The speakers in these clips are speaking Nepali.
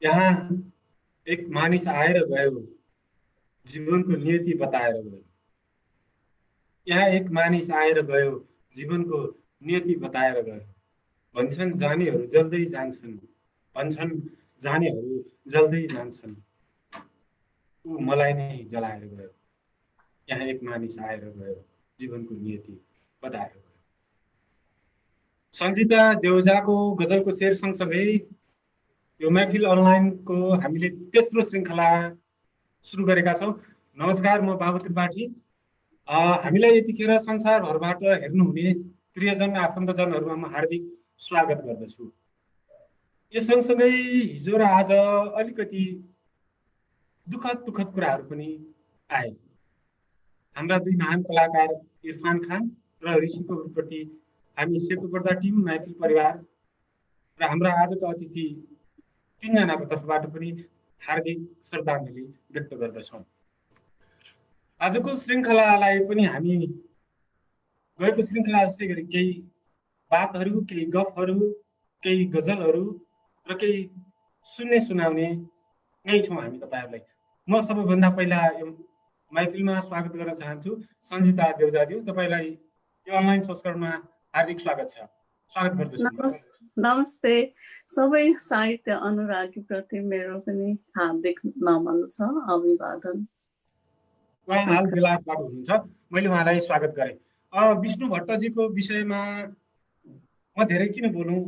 यहाँ एक मानिस आएर गयो, जीवनको नियति बताएर गयो। यहाँ एक मानिस आएर गयो, जीवनको नियति बताएर गयो। भन्छन् जानेहरू जल्दै जान्छन्, भन्छन् जानेहरू जल्दै जान्छन्, ऊ मलाई नै जलाएर गयो। यहाँ एक मानिस आएर गयो, जीवनको नियति बताएर गयो। सञ्जिता देउजाको गजलको शेर सँगसँगै यो महफिल अनलाइनको हामीले तेस्रो श्रृङ्खला सुरु गरेका छौँ। नमस्कार, म बाबु त्रिपाठी। हामीलाई यतिखेर संसारभरबाट हेर्नुहुने प्रियजन आफन्तजनहरूमा म हार्दिक स्वागत गर्दछु। यस सँगसँगै हिजो र आज अलिकति दुःखद कुराहरू पनि आए। हाम्रा दुई महान कलाकार इरफान खान र ऋषि कपुरप्रति हामी सेतुपर्दा टिम, महफिल परिवार र हाम्रा आजका अतिथि तीनजनाको तर्फबाट पनि हार्दिक श्रद्धाञ्जली व्यक्त गर्दछौँ। आजको श्रृङ्खलालाई पनि हामी गएको श्रृङ्खला जस्तै गरी केही बातहरू, केही गफहरू, केही गजलहरू र केही सुनाउने नै छौँ हामी तपाईँहरूलाई। म सबैभन्दा पहिला यो महफिलमा स्वागत गर्न चाहन्छु सञ्जिता देउजाज्यू। तपाईँलाई यो अनलाइन संस्करणमा हार्दिक स्वागत छ। स्वागत गर्दछु। नमस्ते। सबै साहित्य अनुरागीप्रति मेरो पनि हार्दिक नमन छ, अभिवादन। उहाँ हाल बेलायतबाट हुनुहुन्छ, मैले उहाँलाई स्वागत गरेँ। विष्णु भट्टजीको विषयमा म धेरै किन बोलौँ,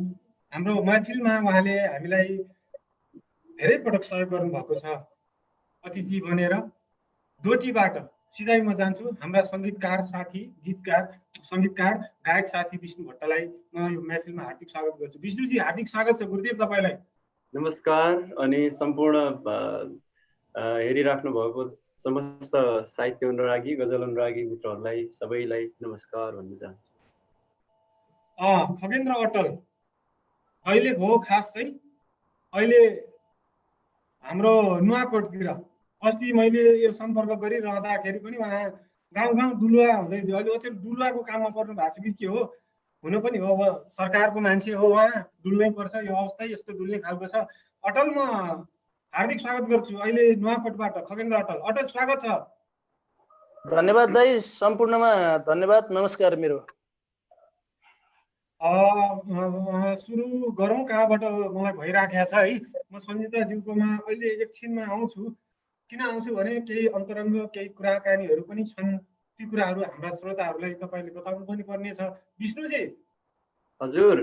हाम्रो महफिलमा उहाँले हामीलाई धेरै पटक सहयोग गर्नुभएको छ अतिथि बनेर। डोटीबाट सिधै म जान्छु हाम्रा सङ्गीतकार साथी, गीतकार, सङ्गीतकार, गायक साथी विष्णु भट्टलाई म यो महफिलमा हार्दिक स्वागत गर्छु। विष्णुजी हार्दिक स्वागत छ। गुरुदेव तपाईँलाई नमस्कार। अनि सम्पूर्ण हेरिराख्नु भएको समस्त साहित्य अनुरागी, गजल अनुरागी मित्रहरूलाई सबैलाई नमस्कार भन्न चाहन्छु। खगेन्द्र अटल अहिले हो खास चाहिँ अहिले हाम्रो नुवाकोटतिर अस्ति मैले यो सम्पर्क गरिरहँदाखेरि पनि उहाँ गाउँ डुलुवा हुँदै थियो। अहिले अचेल डुलुवाको काममा पर्नु भएको छ कि के हो, हुनु पनि हो, अब सरकारको मान्छे हो, उहाँ डुल्नै पर्छ, यो अवस्था यस्तो डुल्ने खालको छ। अटल म हार्दिक स्वागत गर्छु अहिले नुवाकोटबाट खगेन्द्र अटल। अटल स्वागत छ। धन्यवाद दाइ, सम्पूर्णमा धन्यवाद, नमस्कार। मेरो सुरु गरौँ कहाँबाट मलाई भइराखेको छ है। म सञ्जिताज्यूकोमा अहिले एकछिनमा आउँछु। किन आउँछु भने केही अन्तरङ्ग केही कुराकानीहरू पनि छन्, ती कुराहरू हाम्रा श्रोताहरूलाई तपाईँले बताउनु पनि पर्नेछ। विष्णुजी। हजुर।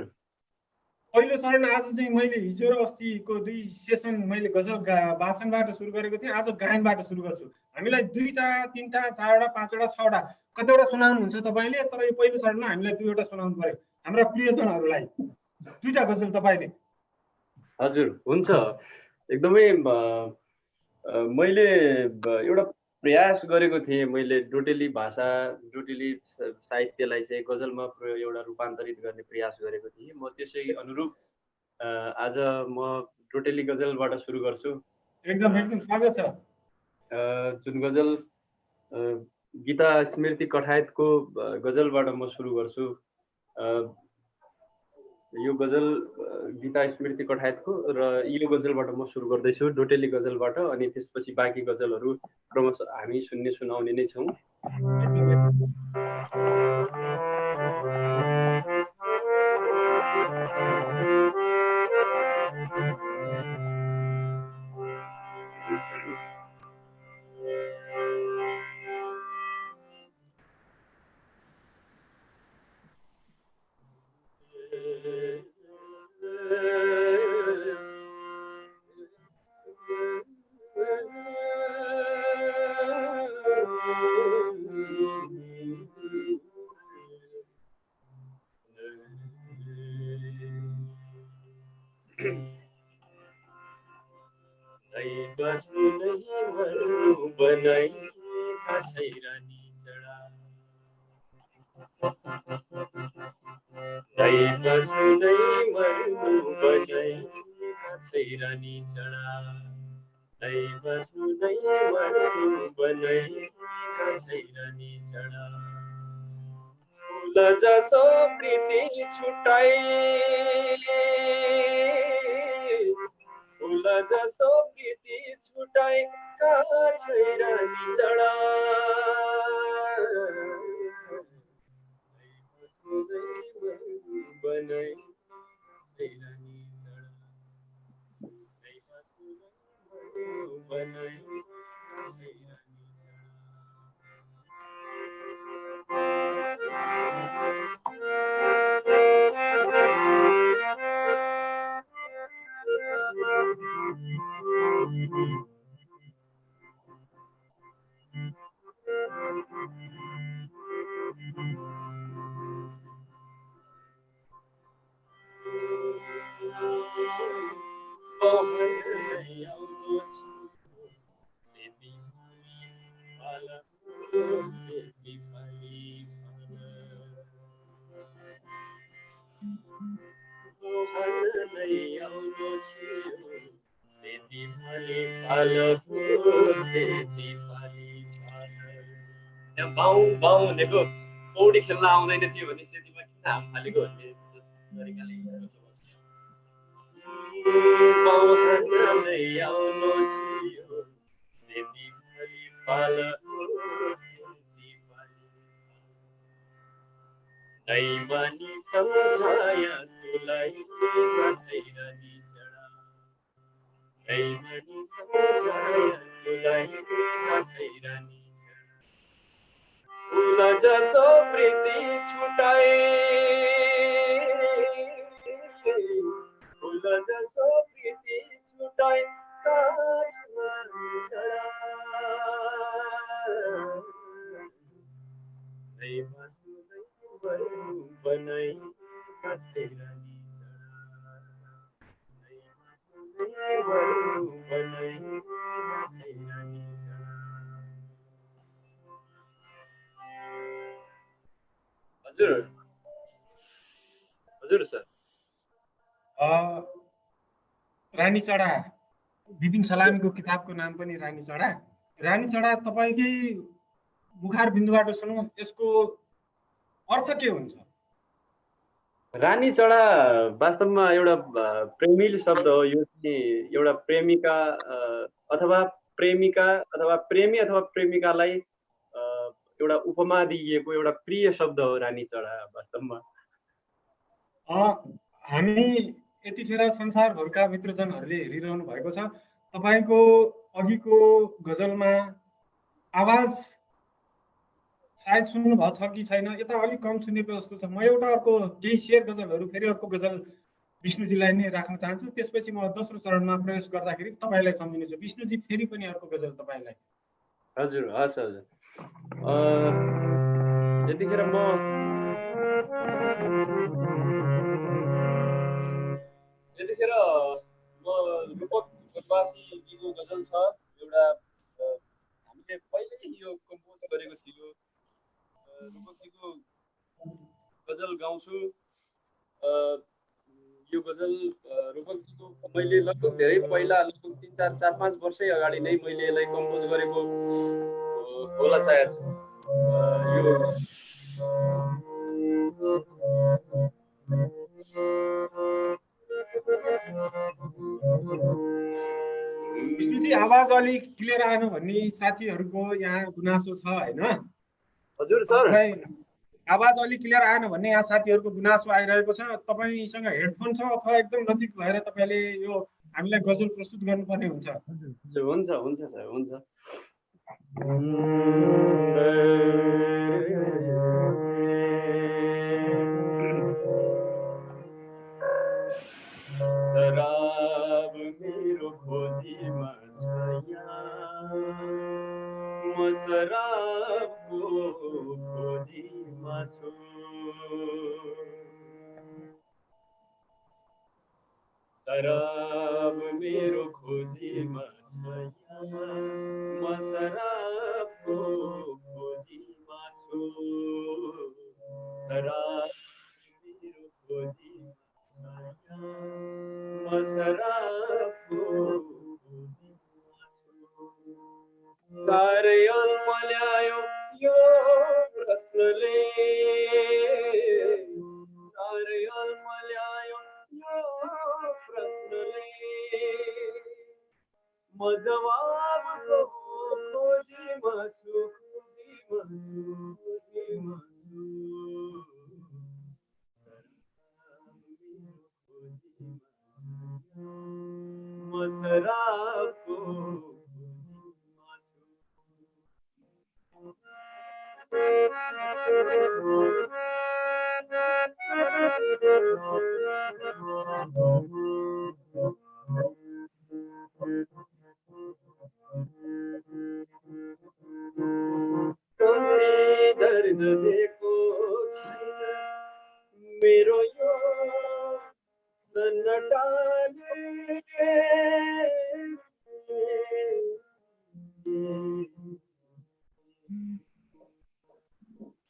पहिलो चरण आज चाहिँ मैले हिजो र अस्तिको दुई सेसन मैले गजल वाचनबाट सुरु गरेको थिएँ, आज गायनबाट सुरु गर्छु। हामीलाई 2टा 3टा 4वटा 5वटा 6वटा कतिवटा सुनाउनुहुन्छ तपाईँले, तर यो पहिलो चरणमा हामीलाई 2वटा सुनाउनु पर्यो हाम्रा प्रियजनहरूलाई। 2टा गजल तपाईँले। हजुर, हुन्छ। एकदमै मैले एउटा प्रयास गरेको थिएँ, मैले डोटेली भाषा, डोटेली साहित्यलाई चाहिँ गजलमा एउटा रूपान्तरित गर्ने प्रयास गरेको थिएँ। म त्यसै अनुरूप आज म डोटेली गजलबाट सुरु गर्छु। एकदम स्वागत छ। जुन गजल गीता स्मृति कठायतको गजलबाट म सुरु गर्छु। यो गजल गीता स्मृति कठायतको र यो गजलबाट म सुरु गर्दैछु, डोटेली गजलबाट। अनि त्यसपछि बाँकी गजलहरू क्रमशः हामी सुनाउने नै छौँ। जसो प्रीति छुटाई, फूल जसो प्रीति छुटाएका छैन निचडा बनाई छैन निचडा बनाई छैन बाउनेको पौडी खेल्न आउँदैन थियो भने सेतीमा किन हाम फालेको भन्ने तरिकाले नैमानी सम्झाया तुलाई छैन निचडा नैमानी सम्झाया तुलाई छैन निचडा फुल जसो प्रीति छुटाए फुल जसो प्रीति छुटाए बनाई छैन हजुर हजुर सर रानी चढा विपिन सलामीको किताबको नाम पनि रानी चढा। रानी चढा तपाईकै मुखार बिन्दुबाट सुनौँ, यसको अर्थ के हुन्छ? रानी चढा वास्तवमा एउटा प्रेमिल शब्द हो। यो चाहिँ एउटा प्रेमिका अथवा प्रेमिका अथवा प्रेमी अथवा प्रेमिकालाई एउटा उपमा दिइएको एउटा प्रिय शब्द हो रानी चढा वास्तवमा। हामी यतिखेर संसारभरका मित्रजनहरूले हेरिरहनु भएको छ। तपाईको अघिको गजलमा आवाज सायद सुन्नु भएको छ कि छैन, यता अलिक कम सुनेको जस्तो छ। म एउटा अर्को केही शेर गजलहरू फेरि अर्को गजल विष्णुजीलाई नै राख्न चाहन्छु। त्यसपछि म दोस्रो चरणमा प्रवेश गर्दाखेरि तपाईलाई सम्झिनेछु। विष्णुजी फेरि पनि अर्को गजल तपाईलाई। हजुर हस् हजुर। यतिखेर म रूपक गुरबासीजीको गजल छ एउटा, हामीले पहिल्यै यो कम्पोज गरेको थियो। रूपकजीको गजल गाउँछु। यो गजल रूपकजीको मैले लगभग धेरै पहिला, लगभग 3-4-5 वर्षै अगाडि नै मैले यसलाई कम्पोज गरेको होला सायद। विष्णुजी आवाज अलिक क्लियर आएन भन्ने साथीहरूको यहाँ गुनासो छ हैन? हजुर सर, आवाज अलिक क्लियर आएन भन्ने यहाँ साथीहरूको गुनासो आइरहेको छ। तपाईसँग हेडफोन छ अथवा एकदम नजिक भएर तपाईले यो हामीलाई गजल प्रस्तुत गर्नुपर्ने हुन्छ। हुन्छ हुन्छ सर, हुन्छ। शराब मेरो खोजीमा छ म शराबको खोजीमा छु। शराब मेरो खोजीमा छ म शराबको खोजीमा छु। शराब मेरो खोजीमा छ म शराबको खोजीमा छु। साह्रै अल्मल्यायो यो प्रश्नले, साह्रै अल्मल्यायो यो प्रश्नले, म जवाबको खोजीमा छु खोजीमा छु म शराबको खोजीमा कम्ती दर्द दिएको छैन मेरो यो सन्नाटाले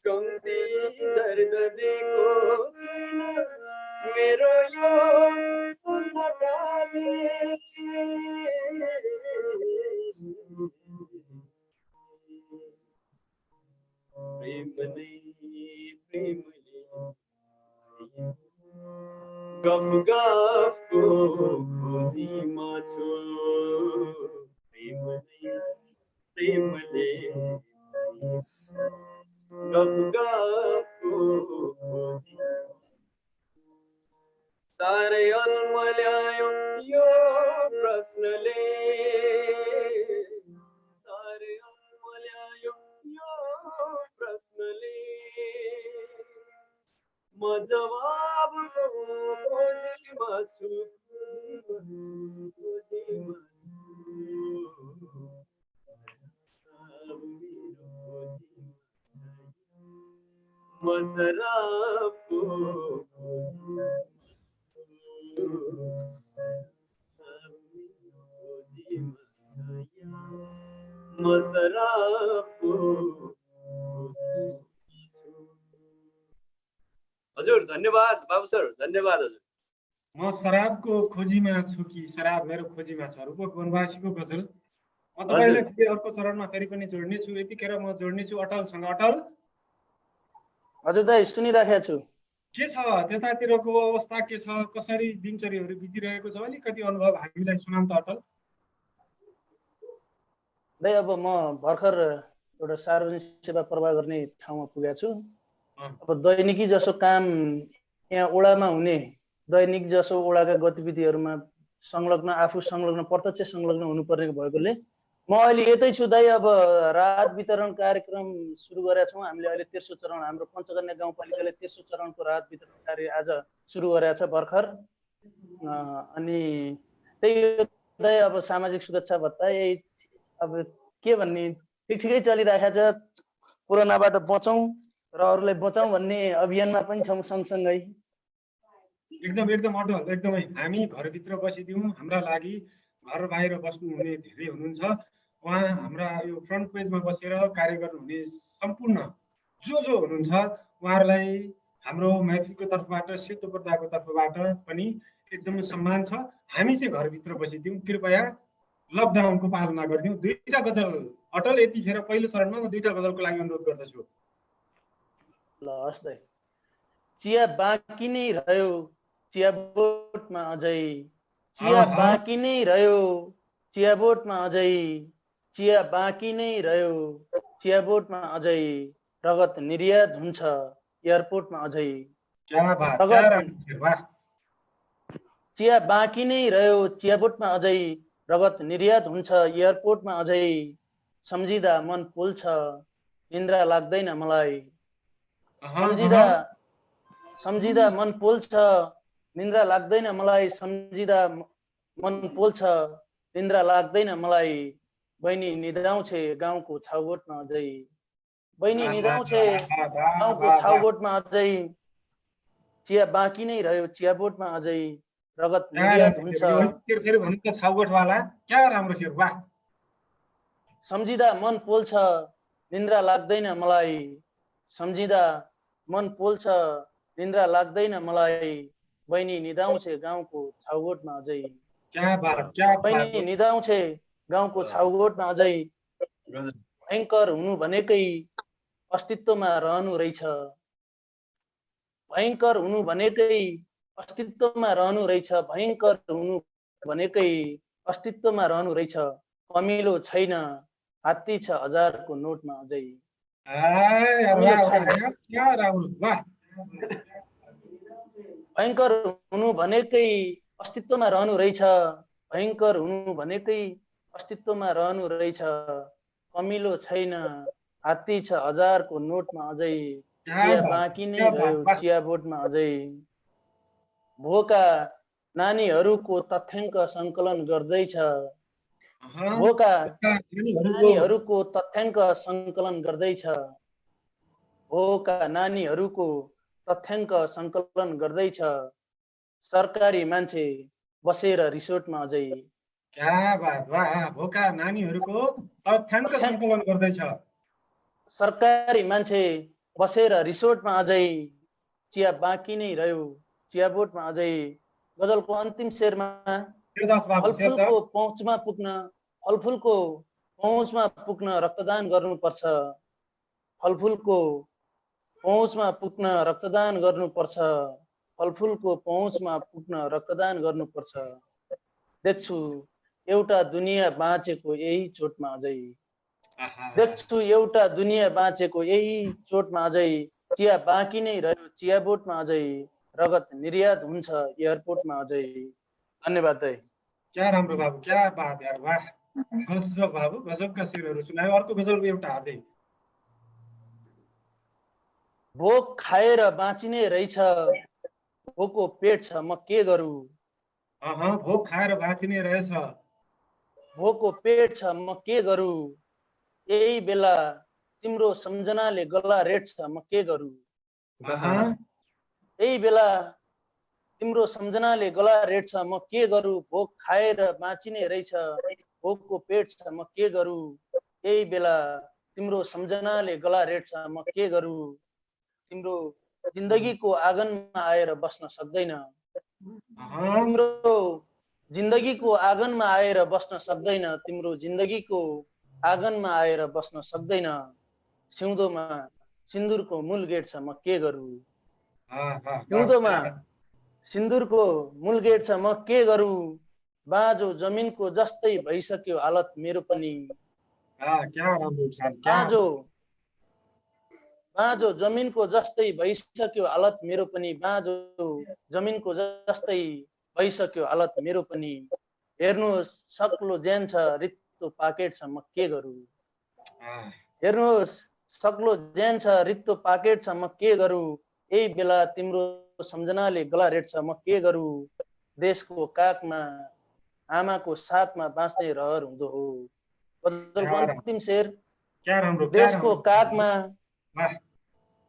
कम्ती दर्द दिएको छैन मेरो यो सन्नाटाले प्रेमले गफ गफको खोजीमा छु प्रेमले गफ गफको खोजी साह्रै अल्मल्यायो यो प्रश्नले साह्रै अल्मल्यायो यो प्रश्नले म जवाबको खोजीमा छु म शराबको म शराबको हजुर धन्यवाद बाबु सर धन्यवाद हजुर म शराबको खोजीमा छु कि शराब मेरो खोजीमा छ रूपक वनवासीको गजल म तपाईलाई फेरि अर्को चरणमा फेरि पनि जोड्ने छु यतिखेर म जोड्ने छु अटलसँग अटल हजुर दाइ सुनिराखेको छु के छ त्यतातिरको अवस्था के छ कसरी दिनचर्याहरू बितिरहेको छ अलिकति अनुभव हामीलाई सुनाउँ त अटल दाइ अब म भर्खर एउटा सार्वजनिक सेवा प्रवाह गर्ने ठाउँमा पुगेको छु अब दैनिकी जसो काम यहाँ ओडामा हुने दैनिक जसो ओडाका गतिविधिहरूमा आफू संलग्न प्रत्यक्ष संलग्न हुनुपर्ने भएकोले म अहिले यतै छु दाइ अब राहत वितरण कार्यक्रम सुरु गरेका छौँ हामीले अहिले तेस्रो चरण हाम्रो पञ्चकन्या गाउँपालिकाले तेस्रो चरणको राहत वितरण कार्य आज सुरु गरेको छ भर्खर अनि त्यही दाइ अब सामाजिक सुरक्षा भत्ता यही अब के भन्ने ठिकै चलिरहेको छ कोरोनाबाट बचौँ र अरूलाई बचाउँ भन्ने अभियानमा पनि छौँ सँगसँगै एकदम अटल एकदमै हामी घरभित्र बसिदिउँ हाम्रा लागि घर बाहिर बस्नुहुने धेरै हुनुहुन्छ उहाँ हाम्रा यो फ्रन्ट पेजमा बसेर कार्य गर्नुहुने सम्पूर्ण जो हुनुहुन्छ उहाँहरूलाई हाम्रो महफिलको तर्फबाट सेतो पर्दाको तर्फबाट पनि एकदमै सम्मान छ हामी चाहिँ घरभित्र बसिदिउँ कृपया लकडाउनको पालना गरिदिउँ दुईटा गजल अटल यतिखेर पहिलो चरणमा म दुईटा गजलको लागि अनुरोध गर्दछु ल हस् दाइ चिया बाँकी नै रह्यो चिया बोटमा अझै चिया बाँकी नै रह्यो चिया बोटमा अझै चिया बाँकी नै रह्यो चिया बोटमा अझै रगत निर्यात हुन्छ एयरपोर्टमा अझै चिया बाँकी नै रह्यो चिया बोटमा अझै रगत निर्यात हुन्छ एयरपोर्टमा अझै सम्झिँदा मन पोल्छ निन्द्रा लाग्दैन मलाई सम्झिँदा मन पोल्छ निन्द्रा लाग्दैन मलाई सम्झिँदा मन पोल्छ निन्द्रा लाग्दैन मलाई बहिनी निदाउँछे गाउँको छाउगोठमा अझै बहिनी निदाउँछे गाउँको छाउगोठमा अझै चिया बाँकी नै रह्यो चिया बोटमा अझै रगत निर्यात हुन्छ सम्झिँदा मन पोल्छ निन्द्रा लाग्दैन मलाई सम्झिँदा मन पोल्छ निन्द्रा लाग्दैन मलाई बहिनी निदाउँछे गाउँको छाउगोठमा अझै बहिनी निदाउँछे गाउँको छाउगोठमा अझै भयङ्कर हुनु भनेकै अस्तित्वमा रहनु रहेछ भयङ्कर हुनु भनेकै अस्तित्वमा रहनु रहेछ भयङ्कर हुनु भनेकै अस्तित्वमा रहनु रहेछ, कमिलो छैन, हात्ती छ हजारको नोटमा अझै। क्या राहुल, वाह। भयङ्कर हुनु भनेकै अस्तित्वमा रहनु रहेछ, भयङ्कर हुनु भनेकै अस्तित्वमा रहनु रहेछ, कमिलो छैन, हात्ती छ हजारको नोटमा अझै, चिया बाँकी नै रह्यो चिया बोटमा अझै। भोका नानीहरूको तथ्याङ्क सङ्कलन गर्दैछ, भोका नानीहरूको तथ्याङ्क सङ्कलन गर्दैछ, भोका नानीहरूको तथ्याङ्क सङ्कलन गर्दैछ, सरकारी मान्छे बसेर रिसोर्टमा अझै। क्या बात, वाह। भोका नानीहरूको तथ्याङ्क सङ्कलन गर्दैछ, सरकारी मान्छे बसेर रिसोर्टमा अझै, चिया बाँकी नै रह्यो चिया बोटमा अझै। गजलको अन्तिम शेरमा फलफुलको पहुँचमा पुग्न रक्तदान गर्नुपर्छ, फलफुलको पहुँचमा पुग्न रक्तदान गर्नुपर्छ, फलफुलको पहुँचमा पुग्न रक्तदान गर्नुपर्छ। देख्छु एउटा दुनियाँ बाँचेको यही चोटमा अझै, देख्छु एउटा दुनियाँ बाँचेको यही चोटमा अझै, चिया बाँकी नै रह्यो चिया बोटमा अझै, रगत निर्यात हुन्छ एयरपोर्टमा अझै। धन्यवाद दाइ। क्या राम्रो बाबु, क्या बात यार, वाह। गजब बाबु, गजबका शेरहरू सुनायो। अर्को गजल एउटा हाल्दै। भोक खाएर बाँचिने रहेछ, भोको पेट छ म के गरौँ। भोक खाएर बाँचिने रहेछ, भोको पेट छ म के गरौँ, यही बेला तिम्रो सम्झनाले गला रेट्छ म के गरौँ। यही बेला तिम्रो सम्झनाले गला रेट्छ म के गरौँ, भोक खाएर बाँचिने रहेछ, भोकको पेट छ म के गरौँ, यही बेला तिम्रो सम्झनाले गला रेट्छ म के गरौँ। तिम्रो जिन्दगीको आँगनमा आएर बस्न सक्दैन, तिम्रो जिन्दगीको आँगनमा आएर बस्न सक्दैन, तिम्रो जिन्दगीको आँगनमा आएर बस्न सक्दैन, सिउँदोमा सिन्दुरको मूल गेट छ म के गरौँ। सिउँदोमा सिन्दुरको मूल गेट छ म के गरौँ, बाँझो जमिनको जस्तै भइसक्यो हालत मेरो पनि, बाँझो जमिनको जस्तै भइसक्यो हालत मेरो पनि, बाँझो जमिनको जस्तै भइसक्यो हालत मेरो पनि। हेर्नुहोस् सक्लो ज्यान छ रित्तो पाकेट छ म के गरौँ, हेर्नुहोस् सक्लो ज्यान छ रित्तो पाकेट छ म के गरौँ, यही बेला तिम्रो सम्झनाले गला रेट्छ म के गरौँ। देशको काखमा आमाको साथमा बाँच्ने रहर हुँदो हो। गजलको अन्तिम शेर।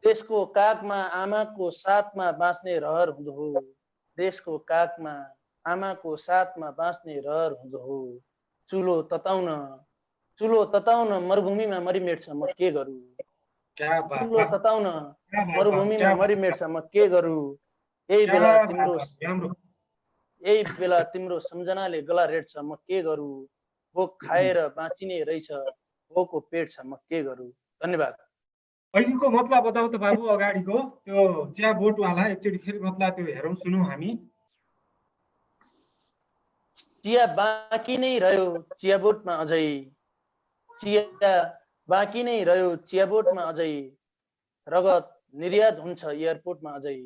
देशको काखमा आमाको साथमा बाँच्ने रहर हुँदो हो, देशको काखमा आमाको साथमा बाँच्ने रहर हुँदो हो। चुलो तताउन मरुभूमिमा मरिमेट्छ म के गरौँ, चुलो तताउन मरुभूमिमा मरिमेट्छ म के गरौँ। यही बेला तिम्रो सम्झनाले गला रेट्छ म के गरौँ, भोक खाएर बाँचिने रहेछ, भोकको पेट छ म के गरौँ। धन्यवाद। अहिलेको मतलब बताऊ त बाबु, अगाडिको त्यो चिया बोटवाला एकचोटि फेरि मतलब त्यो हेरौँ, सुनौँ हामी। चिया बाँकी नै रह्यो चिया बोटमा अझै, चिया बाँकी नै रह्यो चिया बोटमा अझै, रगत निर्यात हुन्छ एयरपोर्टमा अझै।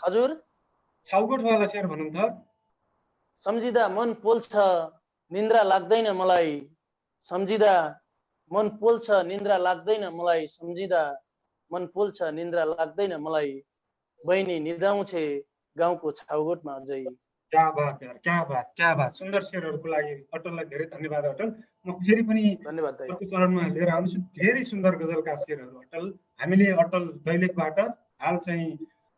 हजुर छाउगोठवाला शेर भनौँ त। सम्झिँदा मन पोल्छ निन्द्रा लाग्दैन मलाई, सम्झिँदा मन पोल्छ निन्द्रा लाग्दैन मलाई, सम्झिँदा मन पोल्छ निन्द्रा लाग्दैन मलाई, बहिनी निदाउँछे गाउँको छाउगोठमा अझै। क्या बात यार, क्या बात, क्या बात। सुन्दर शेरहरूको लागि अटललाई धेरै धन्यवाद अटल। म फेरि पनि धन्यवाद अर्को चरणमा लिएर आउँछु धेरै सुन्दर गजलका शेरहरू अटल। हामीले अटल दैलेखबाट हाल चाहिँ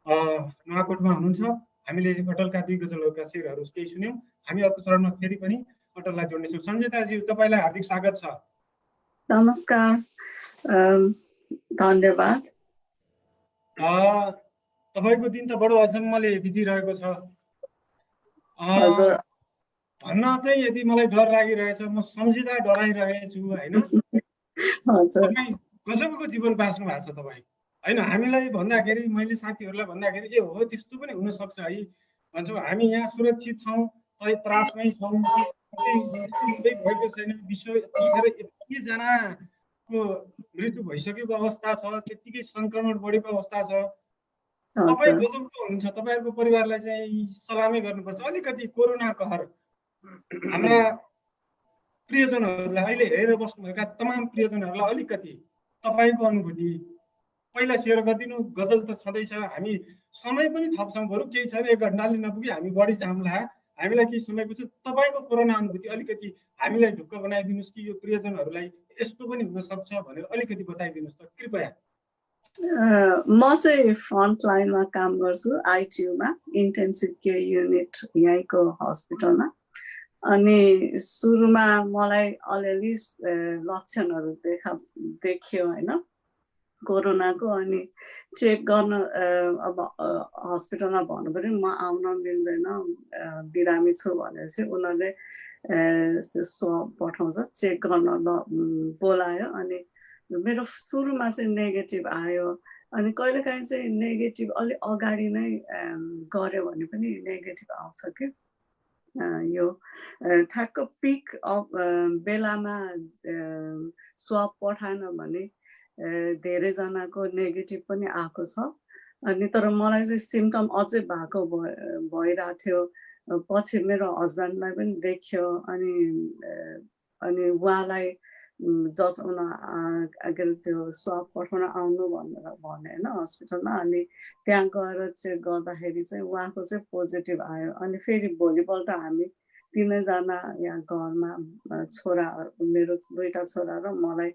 नुवाकोटमा हुनुहुन्छ, हामीले अटलका दुई गजलहरूका शेरहरू केही सुन्यौँ। हामी अर्को चरणमा फेरि पनि अटललाई जोड्नेछौँ। सञ्जिताजी तपाईँलाई हार्दिक स्वागत छ। नमस्कार, धन्यवाद। तपाईँको दिन त बडो अचम्मले बितिरहेको छ। भन्न चाहिँ यदि मलाई डर लागिरहेछ, म सम्झिँदा डराइरहेछु होइन। गजबको जीवन बाँच्नु भएको छ तपाईँ होइन। हामीलाई भन्दाखेरि, मैले साथीहरूलाई भन्दाखेरि ए हो त्यस्तो पनि हुनसक्छ है भन्छौँ हामी यहाँ सुरक्षित छौँ, त्रासमै छौँ, भएको छैन, विश्व यतिखेर यतिजनाको मृत्यु भइसकेको अवस्था छ, त्यतिकै सङ्क्रमण बढेको अवस्था छ। तपाईँ गजबको हुनुहुन्छ, तपाईँहरूको परिवारलाई चाहिँ सलामै गर्नुपर्छ। अलिकति कोरोना कहर हाम्रा प्रियजनहरूलाई, अहिले हेरेर बस्नुभएका तमाम प्रियजनहरूलाई अलिकति तपाईँको अनुभूति पहिला सेयर गरिदिनु। गजल त छँदैछ, हामी समय पनि थप्छौँ, बरु केही छैन, 1 घन्टाले नपुगी हामी बढी जाउँला, हामीलाई केही समयको छ। तपाईँको कोरोना अनुभूति अलिकति हामीलाई ढुक्क बनाइदिनुहोस् कि यो प्रियजनहरूलाई यस्तो पनि हुनसक्छ भनेर अलिकति बताइदिनुहोस् त कृपया। म चाहिँ फ्रन्ट लाइनमा काम गर्छु, आइटियूमा, इन्टेन्सिभ केयर युनिट यहीँको हस्पिटलमा। अनि सुरुमा मलाई अलिअलि लक्षणहरू देखियो होइन कोरोनाको। अनि चेक गर्न अब हस्पिटलमा भन्नु पऱ्यो म आउन मिल्दैन, बिरामी छु भनेर चाहिँ उनीहरूले त्यो स्वाब पठाउँछ, चेक गर्न बोलायो। अनि मेरो सुरुमा चाहिँ नेगेटिभ आयो। अनि कहिलेकाहीँ चाहिँ नेगेटिभ अलिक अगाडि नै गऱ्यो भने पनि नेगेटिभ आउँछ कि यो ठ्याक्क पिक अफ बेलामा स्वाब पठाएन भने धेरैजनाको नेगेटिभ पनि आएको छ। अनि तर मलाई चाहिँ सिम्टम अझै भएको भइरहेको थियो। पछि मेरो हस्बेन्डलाई पनि देखियो। अनि उहाँलाई जचाउन के अरे त्यो स्वाब पठाउन आउनु भनेर भने होइन हस्पिटलमा। अनि त्यहाँ गएर चेक गर्दाखेरि चाहिँ उहाँको चाहिँ पोजिटिभ आयो। अनि फेरि भोलिपल्ट हामी 3 जना यहाँ घरमा छोराहरू, मेरो 2टा छोरा र मलाई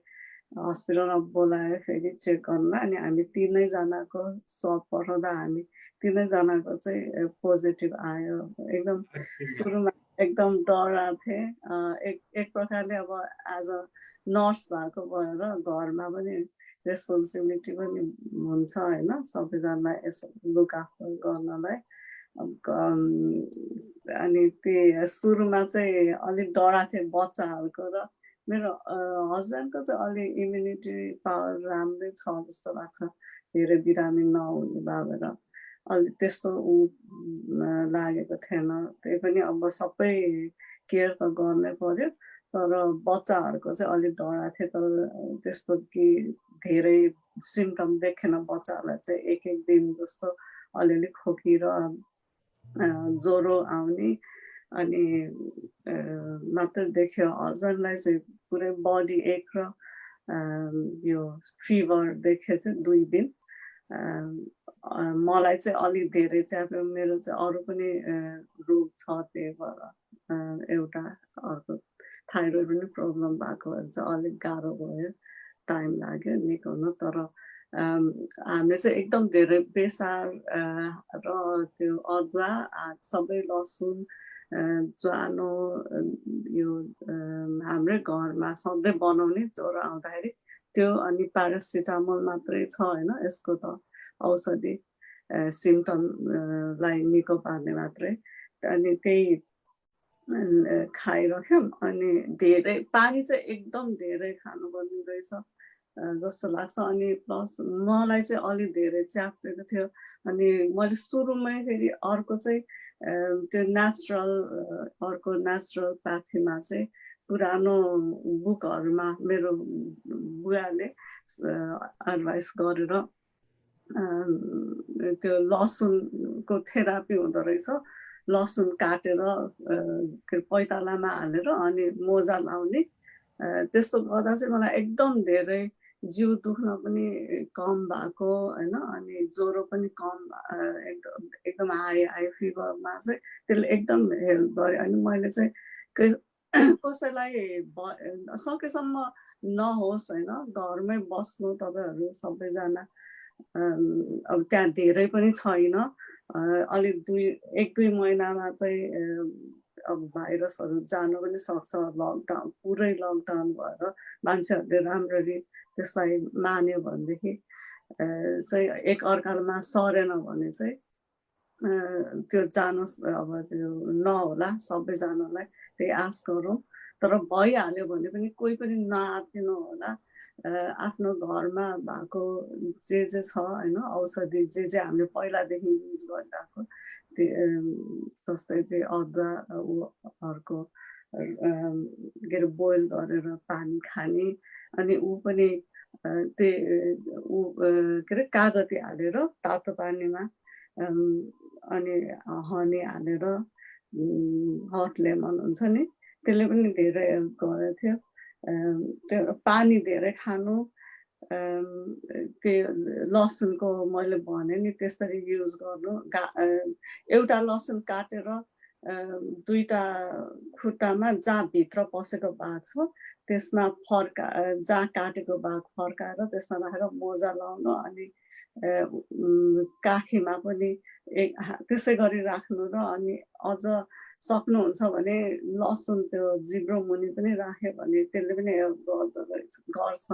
हस्पिटलमा बोलायो फेरि चेक गर्न। अनि हामी 3 जनाको स्वाब पठाउँदा हामी 3 जनाको चाहिँ पोजिटिभ आयो। एकदम सुरुमा एकदम डराएको थिएँ। एक प्रकारले अब एज अ नर्स भएको भएर घरमा पनि रेस्पोन्सिबिलिटी पनि हुन्छ होइन, सबैजनालाई यसो लुक आफ्टर गर्नलाई। अनि त्यो सुरुमा चाहिँ अलिक डराएको थिएँ बच्चाहरूको। र मेरो हस्बेन्डको चाहिँ अलि इम्युनिटी पावर राम्रै छ जस्तो लाग्छ, धेरै बिरामी नहुने भएर अलि त्यस्तो लागेको थिएन। त्यही पनि अब सबै केयर त गर्नै पर्यो। तर बच्चाहरूको चाहिँ अलिक डराएको थिएँ। तर त्यस्तो कि धेरै सिम्टम देखेन बच्चाहरूलाई चाहिँ। 1 दिन जस्तो अलिअलि खोकी र ज्वरो आउने अनि मात्र देखियो। हस्बेन्डलाई चाहिँ पुरै बडी एक र यो फिभर देखेको थियो 2 दिन। मलाई चाहिँ अलिक धेरै च्याप्यो। मेरो चाहिँ अरू पनि रोग छ, त्यही भएर एउटा अर्को थाइरोइड पनि प्रब्लम भएको भएर चाहिँ अलिक गाह्रो भयो, टाइम लाग्यो निको हुन। तर हामीले चाहिँ एकदम धेरै बेसार र त्यो अदुवा सबै लसुन ज्वानो यो हाम्रै घरमा सधैँ बनाउने ज्वरो आउँदाखेरि त्यो। अनि प्यारासिटामोल मात्रै छ होइन, यसको त औषधि सिम्टमलाई निको पार्ने मात्रै। अनि त्यही खाइराख्यौँ। अनि धेरै पानी चाहिँ एकदम धेरै खानुपर्ने रहेछ जस्तो लाग्छ। अनि प्लस मलाई चाहिँ अलिक धेरै च्यापेको थियो। अनि मैले सुरुमै फेरि अर्को चाहिँ त्यो अर्को नेचुरलप्याथीमा चाहिँ पुरानो बुकहरूमा मेरो बुवाले एडभाइस गरेर त्यो लसुनको थेरापी हुँदो रहेछ। लसुन काटेर पैतालामा हालेर अनि मोजा लाउने, त्यस्तो गर्दा चाहिँ मलाई एकदम धेरै जिउ दुख्न पनि कम भएको होइन। अनि ज्वरो पनि कम, एकदम हाई फिभरमा चाहिँ त्यसले एकदम हेल्प गर्यो। अनि मैले चाहिँ कसैलाई सकेसम्म नहोस् होइन, घरमै बस्नु तपाईँहरू सबैजना। अब त्यहाँ धेरै पनि छैन, अलिक 1-2 महिनामा चाहिँ अब भाइरसहरू जानु पनि सक्छ। लकडाउन, पुरै लकडाउन भएर मान्छेहरूले राम्ररी त्यसलाई मान्यो भनेदेखि चाहिँ एकअर्कामा सरेन भने चाहिँ त्यो जानुहोस्, अब त्यो नहोला सबैजनालाई, त्यही आश गरौँ। तर भइहाल्यो भने पनि कोही पनि नआत्तिनु होला। आफ्नो घरमा भएको जे छ होइन औषधि जे हामीले पहिलादेखि युज गरिरहेको जस्तै त्यो अदुवाहरूको के अरे बोइल गरेर पानी खाने अनि ऊ पनि त्यो के अरे कागती हालेर तातो पानीमा अनि हनी हालेर हट लेमन हुन्छ नि त्यसले पनि धेरै हेल्प गरेको थियो त्यो पानी धेरै खानु त्यो लसुनको मैले भने नि त्यसरी युज गर्नु एउटा लसुन काटेर दुईटा खुट्टामा जहाँ भित्र पसेको भाग छ त्यसमा जहाँ काटेको भाग फर्काएर त्यसमा राखेर मोजा लाउनु अनि काखीमा पनि त्यसै गरी राख्नु र अनि अझ सक्नुहुन्छ भने लसुन त्यो जिब्रो मुनि पनि राख्यो भने त्यसले पनि हेल्प गर्छ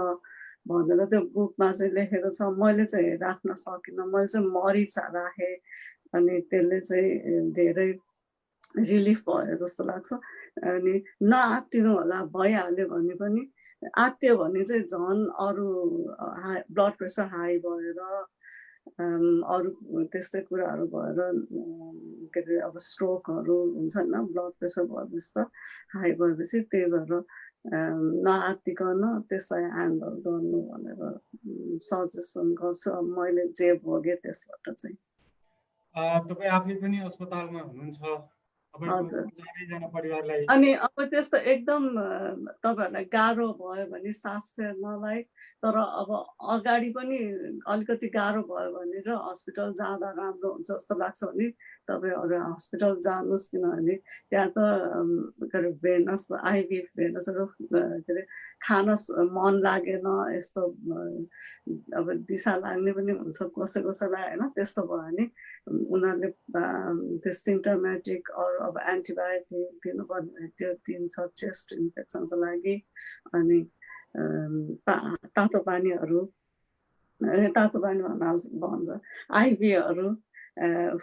भनेर त्यो बुकमा चाहिँ लेखेको छ मैले चाहिँ राख्न सकिनँ मैले चाहिँ मरिच राखेँ अनि त्यसले चाहिँ धेरै रिलिफ भयो जस्तो लाग्छ अनि नआत्तिनु होला भइहाल्यो भने पनि आत्तियो भने चाहिँ झन् अरू ब्लड प्रेसर हाई भएर अरू त्यस्तै कुराहरू भएर के अरे अब स्ट्रोकहरू हुन्छ नि ब्लड प्रेसर भएपछि त हाई भएपछि त्यही भएर नआत्तिकन त्यसलाई ह्यान्डल गर्नु भनेर सजेसन गर्छु मैले जे भोगेँ त्यसबाट चाहिँ तपाईँ आफै पनि अस्पतालमा हुनुहुन्छ अनि अब त्यस्तो एकदम तपाईँहरूलाई गाह्रो भयो भने सास फेर्नलाई तर अब अगाडि पनि अलिकति गाह्रो भयो भने र हस्पिटल जाँदा राम्रो हुन्छ जस्तो लाग्छ भने तपाईँहरू हस्पिटल जानुहोस् किनभने त्यहाँ त के अरे भेनस आइभी भेनसहरू के अरे खान मन लागेन यस्तो अब दिशा लाग्ने पनि हुन्छ कसैलाई होइन त्यस्तो भयो भने उनीहरूले त्यो सिम्टोमेटिक अरू अब एन्टिबायोटिक दिनुपर्ने त्यो दिन्छ चेस्ट इन्फेक्सनको लागि अनि तातो पानी भन्छ आइभीहरू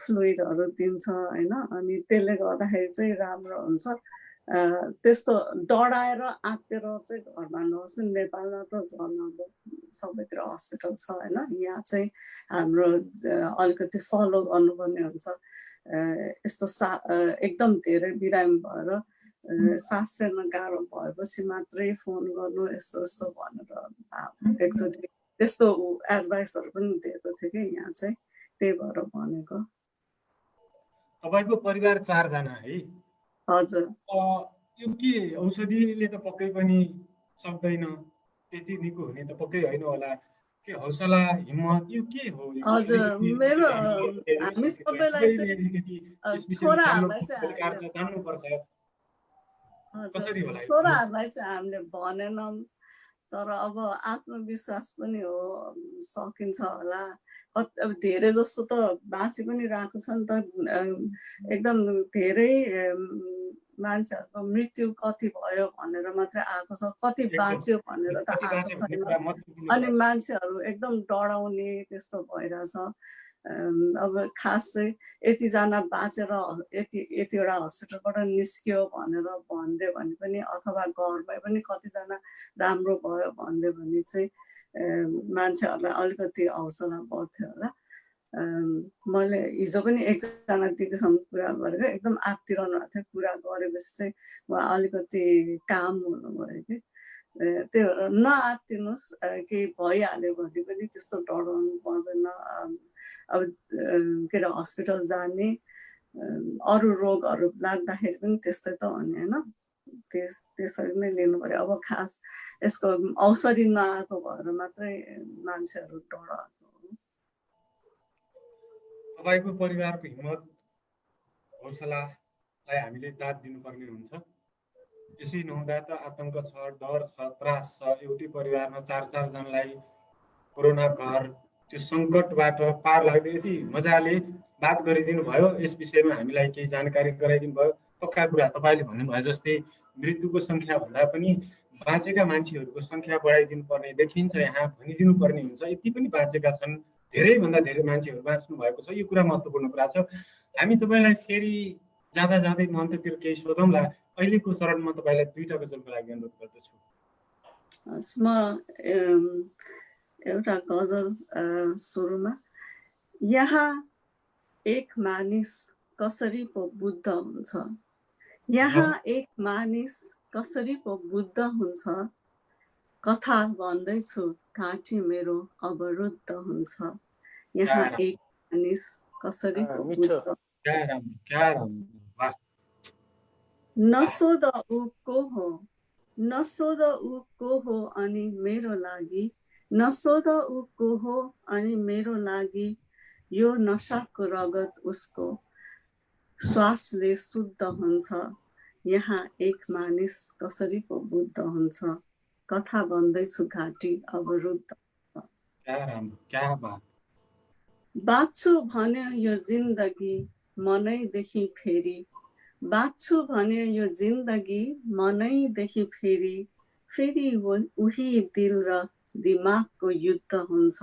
फ्लुइडहरू दिन्छ होइन अनि त्यसले गर्दाखेरि चाहिँ राम्रो हुन्छ त्यस्तो डराएर आत्तेर चाहिँ घरमा नहोस् नेपालमा त झन् अब सबैतिर हस्पिटल छ होइन यहाँ चाहिँ हाम्रो अलिकति फलो गर्नुपर्ने हुन्छ यस्तो एकदम धेरै बिरामी भएर सास फेर्न गाह्रो भएपछि मात्रै फोन गर्नु यस्तो यस्तो भनेर एकचोटि त्यस्तो एडभाइसहरू पनि दिएको थियो कि यहाँ चाहिँ त्यही भएर भनेको तपाईँको परिवार 4 जना है हजुर यो के औषधिले त पक्कै पनि सक्दैन त्यति निको हुने त पक्कै होइन होला के हौसला हिम्मत यो के हो हजुर मेरो हामी सबैलाई छोराहरूलाई चाहिँ हामीले भनेनौँ तर अब आत्मविश्वास पनि हो सकिन्छ होला अब धेरै जस्तो त बाँची पनि रहेको छ नि त एकदम धेरै मान्छेहरूको मृत्यु कति भयो भनेर मात्रै आएको छ कति बाँच्यो भनेर त आएको छैन अनि मान्छेहरू एकदम डराउने त्यस्तो भइरहेछ अब खास चाहिँ यतिजना बाँचेर यतिवटा हस्पिटलबाट निस्कियो भनेर भनिदियो भने पनि अथवा घरमै पनि कतिजना राम्रो भयो भनिदियो भने चाहिँ मान्छेहरूलाई अलिकति हौसला बढ्थ्यो होला मैले हिजो पनि एकजना दिदीसँग कुरा गरेर एकदम आत्तिरहनु भएको थियो कुरा गरेपछि चाहिँ उहाँ अलिकति काम हुनुभयो कि त्यो नआत्तिनुहोस् केही भइहाल्यो भने पनि त्यस्तो डराउनु पर्दैन अब के अरे हस्पिटल जाने अरू रोगहरू लाग्दाखेरि पनि त्यस्तै त हो नि होइन त्यसरी नै लिनु पर्यो अब खास यसको औषधि नआएको भएर मात्रै मान्छेहरू डराएको तपाईँको परिवारको हिम्मत हौसलालाई हामीले दाद दिनुपर्ने हुन्छ यसै नहुँदा त आतंक छ डर छ त्रास छ एउटै परिवारमा 4 जनालाई कोरोना घर त्यो सङ्कटबाट पार लाग्दै यति मजाले बात गरिदिनु भयो यस विषयमा हामीलाई केही जानकारी गराइदिनु भयो पक्का कुरा तपाईँले भन्नुभयो जस्तै मृत्युको सङ्ख्या भन्दा पनि बाँचेका मान्छेहरूको सङ्ख्या बढाइदिनु पर्ने देखिन्छ यहाँ भनिदिनु पर्ने हुन्छ यति पनि बाँचेका छन् धेरैभन्दा धेरै मान्छेहरू बाँच्नु भएको छ यो कुरा महत्त्वपूर्ण कुरा छ हामी तपाईँलाई फेरि जाँदै म अन्त्यतिर केही सोधौँला अहिलेको चरणमा तपाईँलाई 2टा गजलको लागि अनुरोध गर्दछु म एउटा गजल सुरुमा यहाँ एक मानिस कसरी पो बुद्ध हुन्छ, यहाँ एक मानिस कसरी पो बुद्ध हुन्छ, कथा भन्दैछु घाँटी मेरो अवरुद्ध हुन्छ, यहाँ एक मानिस कसरी पो बुद्ध। नसोध ऊ को हो, नसोध ऊ को हो अनि मेरो लागि, नसोध ऊ को हो अनि मेरो लागि, यो नसाको रगत उसको श्वासले शुद्ध हुन्छ, यहाँ एक मानिस कसरी पो बुद्ध हुन्छ, कथा भन्दैछु घाँटी अवरुद्ध। बाँच्छु भन्यो यो जिन्दगी मनैदेखि फेरि, बाँच्छु भन्यो यो जिन्दगी मनैदेखि फेरि, फेरि उही दिल र दिमागको युद्ध हुन्छ,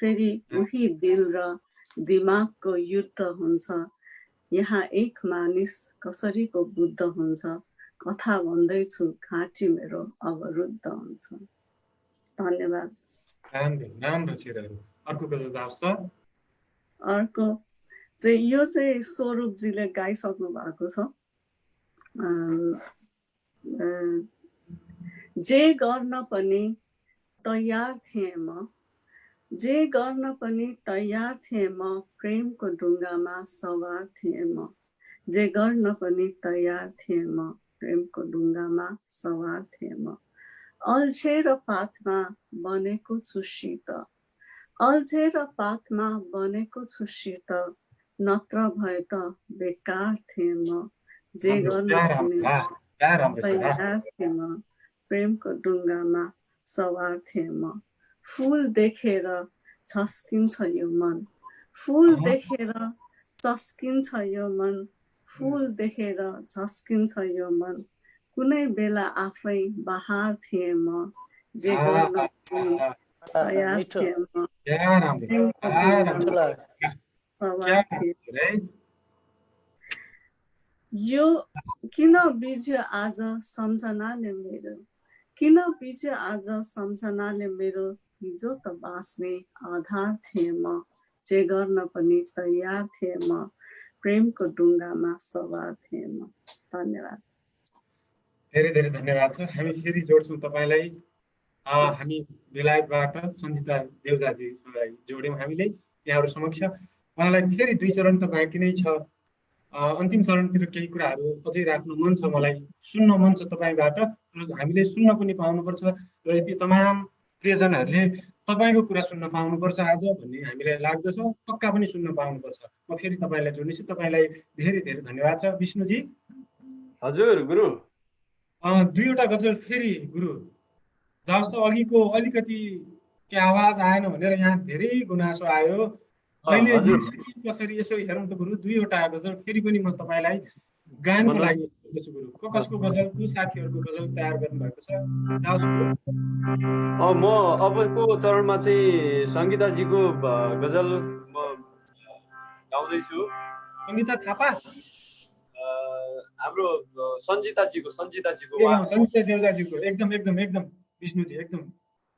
फेरि उही दिल र दिमागको युद्ध हुन्छ, यहाँ एक मानिस कसरी पो बुद्ध हुन्छ, कथा भन्दैछु घाँटी मेरो अवरुद्ध हुन्छ। धन्यवाद। अर्को चाहिँ यो चाहिँ स्वरूपजीले गाइसक्नु भएको छ। जे गर्न पनि तयार थिएँ म, जे गर्न पनि तयार थिएँ म, प्रेमको ढुङ्गामा सवार थिएँ म, जे गर्न पनि तयार थिएँ म, प्रेमको ढुङ्गामा सवार थिएँ म, अल्झेर पातमा बनेको छु शीत, अल्झेर पातमा बनेको छु शीत, नत्र भए त बेकार थिएँ म, जे गर्न पनि तयार थिएँ म, प्रेमको ढुङ्गामा सवार थिएँ म, फुल देखेर छस्किन्छ यो मन, फुल देखेर चस्किन्छ यो मन, फुल देखेर झस्किन्छ यो मन, कुनै बेला आफै बहार थिएँ म, जे गर्न तयार थिएँ म, सवार थिएँ। यो किन बिज्यो आज सम्झनाले मेरो, किन बिज्यो आज सम्झनाले मेरो, हिजो त बाँच्ने आधार थिएँ म, जे गर्न पनि तयार थिएँ म, प्रेमको ढुङ्गामा सवार थिएँ म। धन्यवाद। धेरै धेरै धन्यवाद छ। हामी फेरि जोड्छौँ तपाईँलाई। हामी बेलायतबाट सञ्जिता देउजाजीलाई जोड्यौँ हामीले यहाँहरू समक्ष। उहाँलाई फेरि 2 चरण त बाँकी नै छ। अन्तिम चरणतिर केही कुराहरू अझै राख्नु मन छ, मलाई सुन्न मन छ तपाईँबाट, हामीले सुन्न पनि पाउनुपर्छ र यति तमाम प्रियजनहरूले तपाईँको कुरा सुन्न पाउनुपर्छ आज भन्ने हामीलाई लाग्दछ, पक्का पनि सुन्न पाउनुपर्छ। म फेरि तपाईँलाई जोड्नेछु। तपाईँलाई धेरै धेरै धन्यवाद छ विष्णुजी। हजुर गुरु। 2वटा गजल फेरि गुरु जाओस् त। अघिको अलिकति के आवाज आएन भनेर यहाँ धेरै गुनासो आयो। अहिले कसरी यसो हेरौँ त गुरु, 2वटा गजल फेरि पनि म तपाईँलाई गानको लागि सोध्दैछु गुरु। कसको गजल, को साथीहरूको गजल तयार गर्नु भएको छ? म अबको चरणमा चाहिँ सङ्गीताजीको गजल म गाउँदैछु। सङ्गीता थापा, हाम्रो सञ्जिताजीको सञ्जिता देउजाजीको एकदम एकदम एकदम विष्णुजी एकदम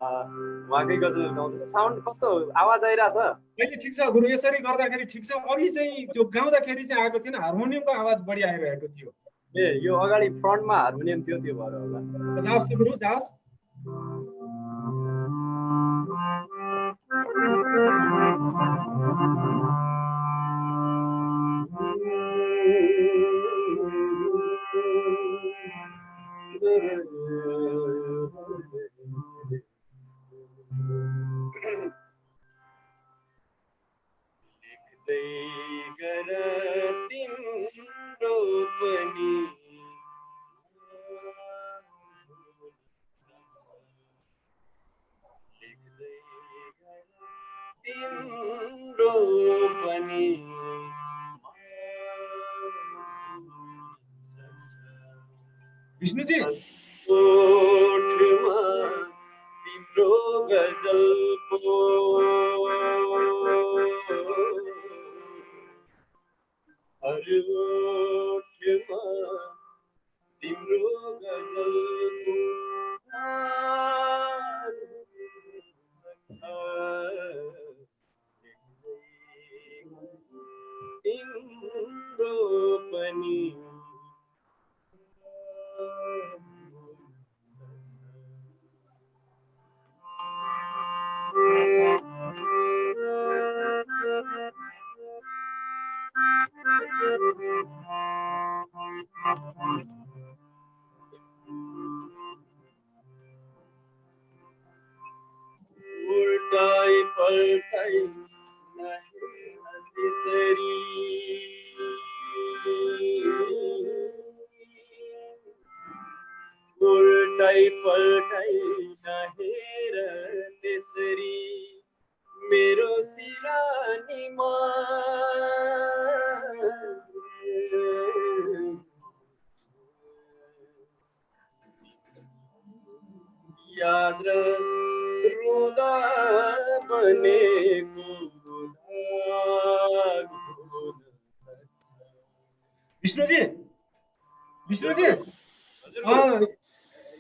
उहाँकै गजल गाउँदैछु। साउन्ड कस्तो आवाज आइरहेछ? अहिले ठिक छ गुरु, यसरी गर्दाखेरि ठिक छ। अघि चाहिँ त्यो गाउँदाखेरि चाहिँ आएको थिएन, हार्मोनियमको आवाज बढी आइरहेको थियो। यो अगाडि फ्रन्टमा हार्मोनियम थियो, त्यो भएर होला। जाओस् त गुरु, जाओस्। विष्णुजी ओठमा तिम्रो गजल पो हर ओठमा तिम्रो गजल पो पनि उल्टाई पल्टाई त्यसरी उल्टाई पल्टाई नहेर त्यसरी मेरो सिरानीमा याद रुँदा बनेको विष्णुजी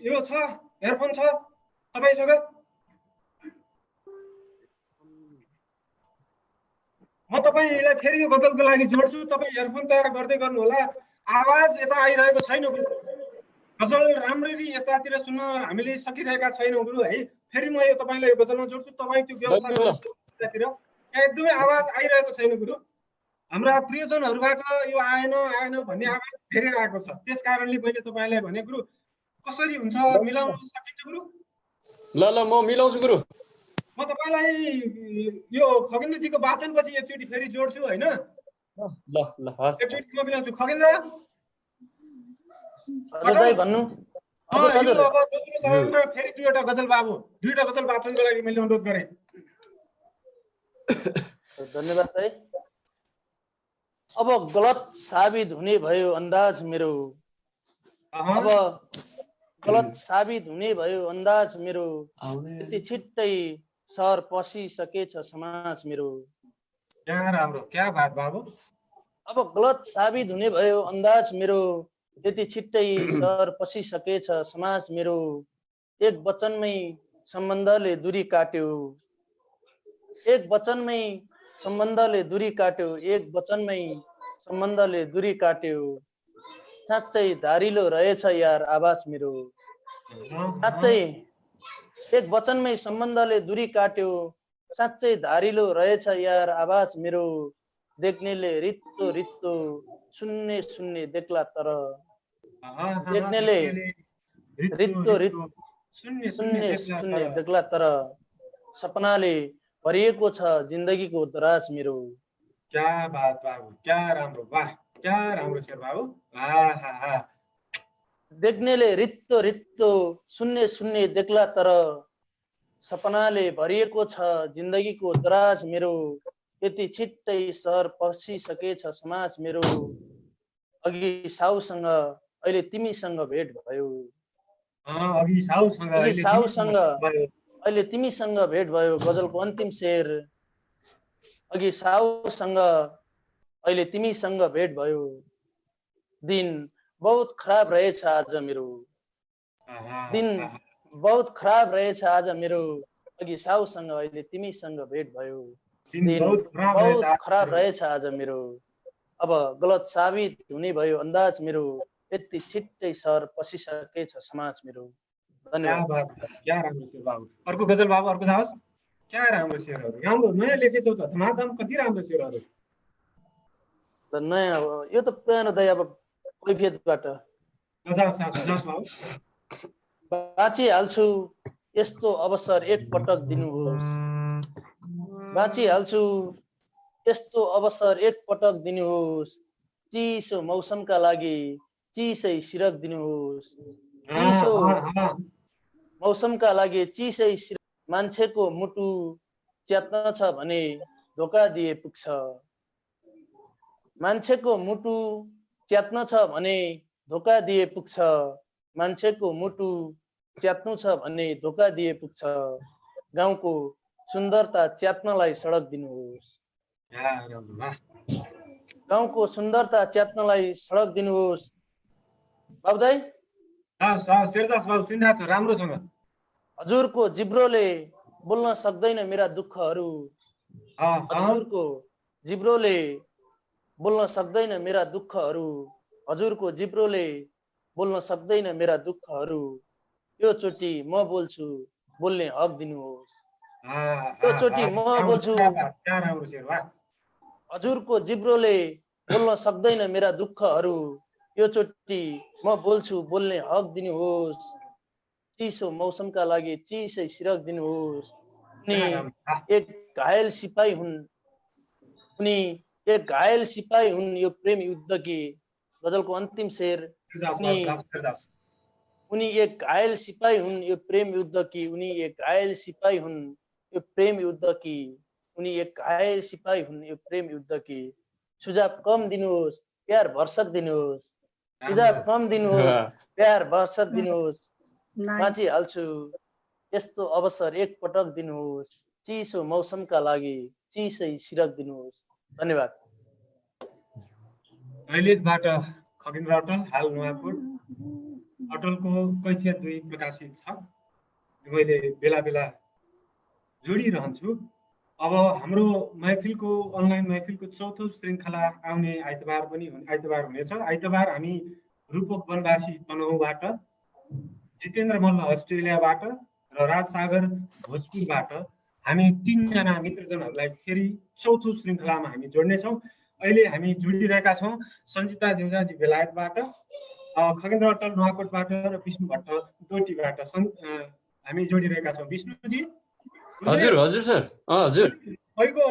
यो छ एयरफोन छ तपाईसँग म तपाईलाई फेरि यो गजलको लागि जोड्छु तपाईँ एयरफोन तयार गर्दै गर्नु होला आवाज यता आइरहेको छैन गजल राम्ररी यतातिर सुन्न हामीले सकिरहेका छैनौँ गुरु है फेरि म यो तपाईलाई यो गजलमा जोड्छु तपाईँ त्यो व्यवस्था गर्नुतिर एकदमै आवाज आइरहेको छैन गुरु हाम्रा प्रियजनहरूबाट यो आएन भन्ने आवाज धेरै आएको छ त्यस कारणले मैले तपाईलाई भने गुरु कसरी हुन्छ मिलाउन सकिन्छ गुरु ल म मिलाउँछु गुरु म तपाईलाई यो खगेन्द्रजीको वाचनपछि एकचोटि फेरि जोड्छु हैन ल हस् एकचोटि म मिलाउँछु खगेन्द्र हजुर भन्नु हजुर अब फेरि दुईवटा गजल बाबु दुईवटा गजल वाचनको लागि मैले अनुरोध गरेँ धन्यवाद है अब गलत साबित हुने भयो अन्दाज मेरो अब गलत साबित हुने भयो अन्दाज मेरो यति छिट्टै सहर पसिसकेछ समाज मेरो क्या राम्रो क्या बात बाबु अब गलत साबित हुने भयो अन्दाज मेरो यति छिट्टै सहर पसिसकेछ समाज मेरो एक वचनमै सम्बन्धले दूरी काट्यो एक वचनमै सम्बन्धले दूरी काट्यो एक वचनमै सम्बन्धले दूरी काट्यो साँच्चै धारिलो रहेछ यार आवाज मेरो साँच्चै एक वचनमै सम्बन्धले दूरी काट्यो साँच्चै धारिलो रहेछ यार आवाज मेरो देख्नेले रित्तो रित्तो सुन्ने सुन्ने देख्ला तर देख्नेले रित्तो रित्तो सुन्ने सुन्ने देख्ला तर सपनाले भरिएको छ जिन्दगीको दराज मेरो क्या बात बाबु क्या राम्रो वाह क्या राम्रो शेर बाबु आहा देख्नेले रित्तो रित्तो सुन्ने सुन्ने देख्ला तर सपनाले भरिएको छ जिन्दगीको दराज मेरो यति छिट्टै सहर पसिसकेछ समाज मेरो अघि साउसँग अहिले तिमीसँग भेट भयो अघि साउसँग अहिले तिमीसँग भेट भयो गजलको अन्तिम शेर अघि साउसँग अहिले तिमीसँग भेट भयो दिन बहुत खराब रहेछ आज मेरो दिन बहुत खराब रहेछ आज मेरो अघि साउसँग अहिले तिमीसँग भेट भयो दिन बहुत खराब रहेछ आज मेरो अब गलत साबित हुने भयो अन्दाज मेरो यति छिट्टै सहर पसिसकेछ समाज मेरो धन्यवाद क्या राम्रो शेर बाबु अर्को गजल बाबु अर्को जाओस् क्या राम्रो शेरहरू राम्रो नयाँ लेखेछौ त धमाधम कति राम्रो शेरहरू नयाँ यो त पुरानो दाइ अब कैफियतबाट बाँचिहाल्छु यस्तो अवसर एक पटक दिनुहोस् बाँचिहाल्छु यस्तो अवसर एक पटक दिनुहोस् चिसो मौसमका लागि चिसै सिरक दिनुहोस् चिसो मौसमका लागि चिसै सिरक मान्छेको मुटु च्यात्न छ भने धोका दिए पुग्छ मान्छेको मुटु च्यात्न छ भने धोका दिए पुग्छ मान्छेको मुटु च्यात्नु छ भने धोका दिए पुग्छ गाउँको सुन्दरता च्यात्नलाई सडक दिनुहोस् गाउँको सुन्दरता च्यात्नलाई सडक दिनुहोस् बाबुदाइ राम्रोसँग हजुरको जिब्रोले बोल्न सक्दैन मेरा दुःखहरू हजुरको जिब्रोले बोल्न सक्दैन मेरा दुःखहरू हजुरको जिब्रोले बोल्न सक्दैन मेरा दुःखहरू, यो चोटि म बोल्छु बोल्ने हक दिनुहोस्। यो चोटि म बोल्छु, हजुरको जिब्रोले बोल्न सक्दैन मेरा दुःखहरू, यो चोटि म बोल्छु बोल्ने हक दिनुहोस्। चिसो मौसमका लागि चिसै सिरक दिनुहोस्। उनी एक घायल सिपाही हुन्, उनी एक घायल सिपाही हुन् यो प्रेम युद्धकी। गजलको अन्तिम शेर, उनी एक घायल सिपाही हुन् यो प्रेम युद्धकी, उनी एक घायल सिपाही हुन् यो प्रेम युद्धकी, उनी एक घायल सिपाही हुन् यो प्रेम युद्धकी। सुझाव कम दिनुहोस्, प्यार भरसक दिनुहोस्। सुझाव कम दिनुहोस्, प्यार भरसक दिनुहोस्। बाँचिहाल्छु यस्तो अवसर एक पटक दिनुहोस्। चिसो मौसमका लागि चिसै सिरक दिनुहोस्। धन्यवाद। दैलेखबाट खगेन्द्र अटल, हाल नुवाकोट। अटलको कैफियत 2 प्रकाशित छ, मैले बेला बेला जोडिरहन्छु। अब हाम्रो महफिलको अनलाइन महफिलको चौथो श्रृङ्खला आउने आइतबार हुनेछ। आइतबार हामी रूपक वनवासी तनहुँबाट, जितेन्द्र मल्ल अस्ट्रेलियाबाट र राजसागर भोजपुरबाट हामी 3 जना मित्रजनहरूलाई फेरि चौथो श्रृङ्खलामा हामी जोड्नेछौँ। अहिले हामी जोडिरहेका छौँ सञ्जिता ज्यूजाजी बेलायतबाट, खगेन्द्र अटल नुवाकोटबाट र विष्णु भट्ट डोटीबाट हामी जोडिरहेका छौँ। विष्णुजी। हजुर हजुर सर। हजुर अहिलेको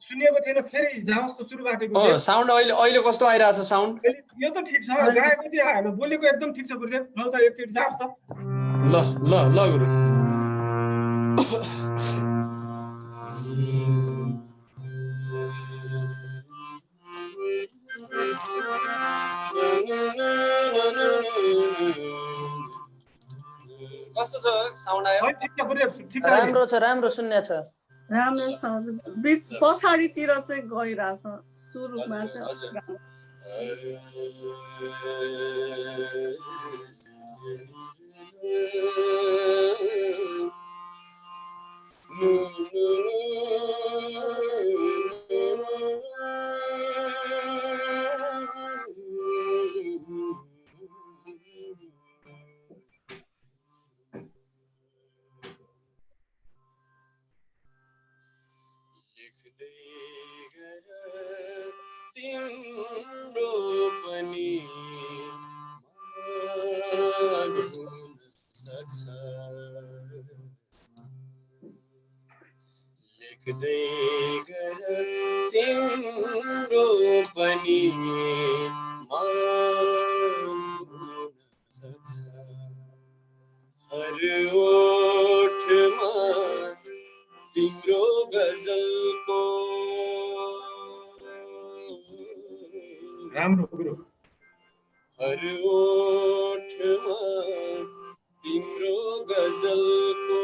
सुनिएको थिएन, फेरि जाओस् त सुरुबाटैको। साउन्ड अहिले कस्तो आइरहेछ साउन्ड? यो त ठिक छ, गाएको चाहिँ आएन, बोलेको एकदम ठिक छ गुरुदेव। ल त एकचोटि जाओस् त। ल ल ल गुरु। कस्तो छ साउन्ड आयो? ठिक छ गुरुदेव, ठिक छ। राम्रो छ, राम्रो सुन्ने छ। राम्रो छ। बिच पछाडितिर चाहिँ गइरहेछ, सुरुमा चाहिँ तिम्रो पनि सक्छ, लेख्दै गर तिम्रो पनि सक्छ। हर ओठमा तिम्रो गजलको राम्रो गुरु। हर ओठमा तिम्रो गजलको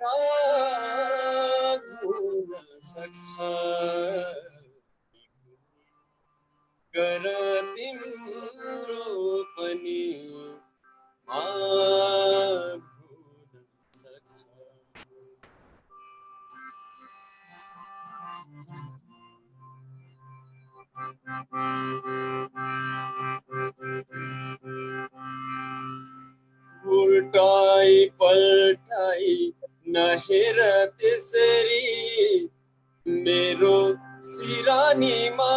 राग हुन सक्छ, गर तिम्रो पनि माग हुन सक्छ। उल्टाई पल्टाई नहेर त्यसरी मेरो सिरानीमा,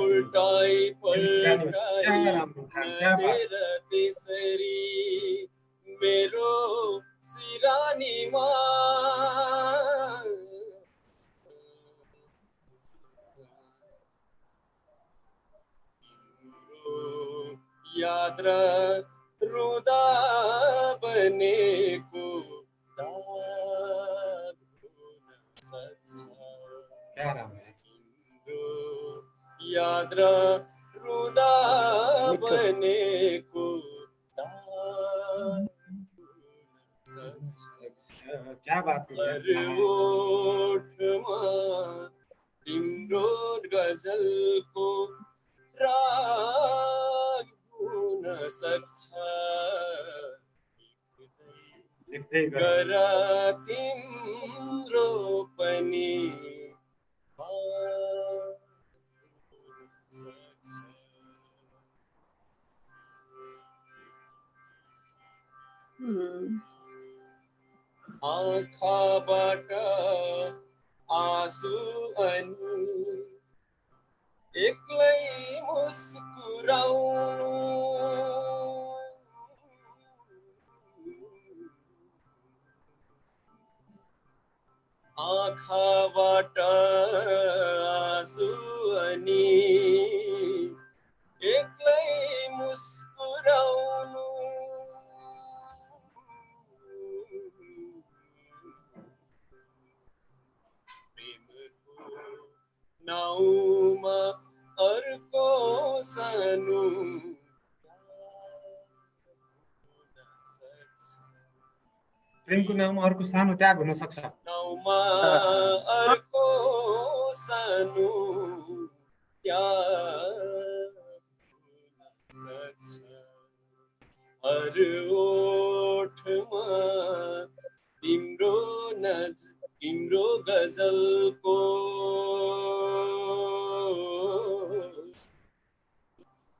उल्टाई पल्टाई नहेर त्यसरी मेरो सिरानीमा, याद र रुदा बनेको दाग हुन सक्छ। याद र रुदा बनेको दाग हुन सक्छ। हर ओठमा तिम्रो गजलको राग हुन सक्छ, गर तिम्रो तिम्रो पनि आँखाबाट आँसु अनि एक्लै मुस्कुराउनु आँखाबाट आँसु अनि एक्लै मुस्कुराउनु नाउमा अर्को सानो प्रेमको नाममा अर्को सानो त्याग हुन सक्छ नाउमा अर्को सानो त्याग सक्छ हर ओठमा तिम्रो तिम्रो गजलको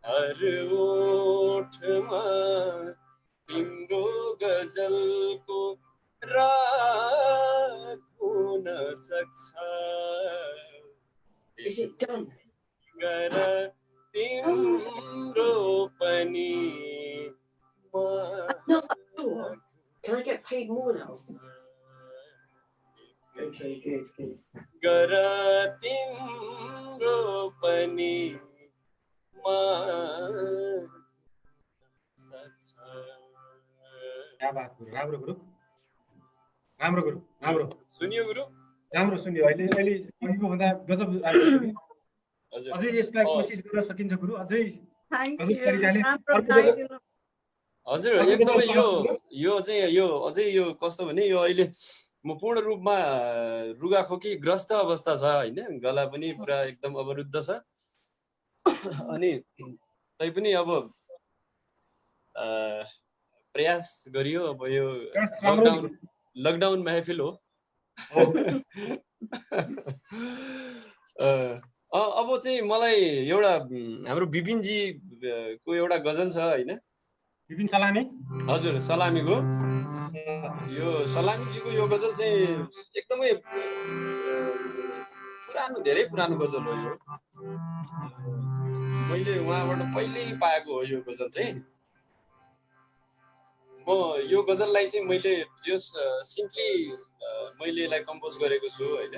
हर ओठमा तिम्रो गजलको राग हुन सक्छ गर तिम्रो पनि Can I get paid more now? Okay, good. गर तिम्रो पनि क्या बात गुरु राम्रो गुरु राम्रो गुरु राम्रो सुनियो गुरु राम्रो सुन्यो अहिले अहिले अघिको भन्दा गजब आइसक्यो कि हजुर अझै यसलाई कोसिस गर्न सकिन्छ गुरु अझै थ्याङ्क गजब यू तरिकाले राम्रो अर्को गाइदिनु हजुर एकदमै यो चाहिँ यो अझै यो कस्तो भने यो अहिले म पूर्ण रूपमा रुगाखोकी ग्रस्त अवस्था छ हैन गला पनि पुरा एकदम अवरुद्ध छ अनि तैपनि अब प्रयास गरियो अब यो लकडाउन महफिल हो अब चाहिँ मलाई एउटा हाम्रो विपिनजी को एउटा गजल छ हैन विपिन सलामी हजुर सलामीको यो सलामीजीको यो गजल चाहिँ एकदमै पुरानो धेरै पुरानो गजल हो यो मैले उहाँबाट पहिल्यै पाएको हो यो गजल चाहिँ म यो गजललाई चाहिँ मैले जस सिम्पली मैले यसलाई कम्पोज गरेको छु हैन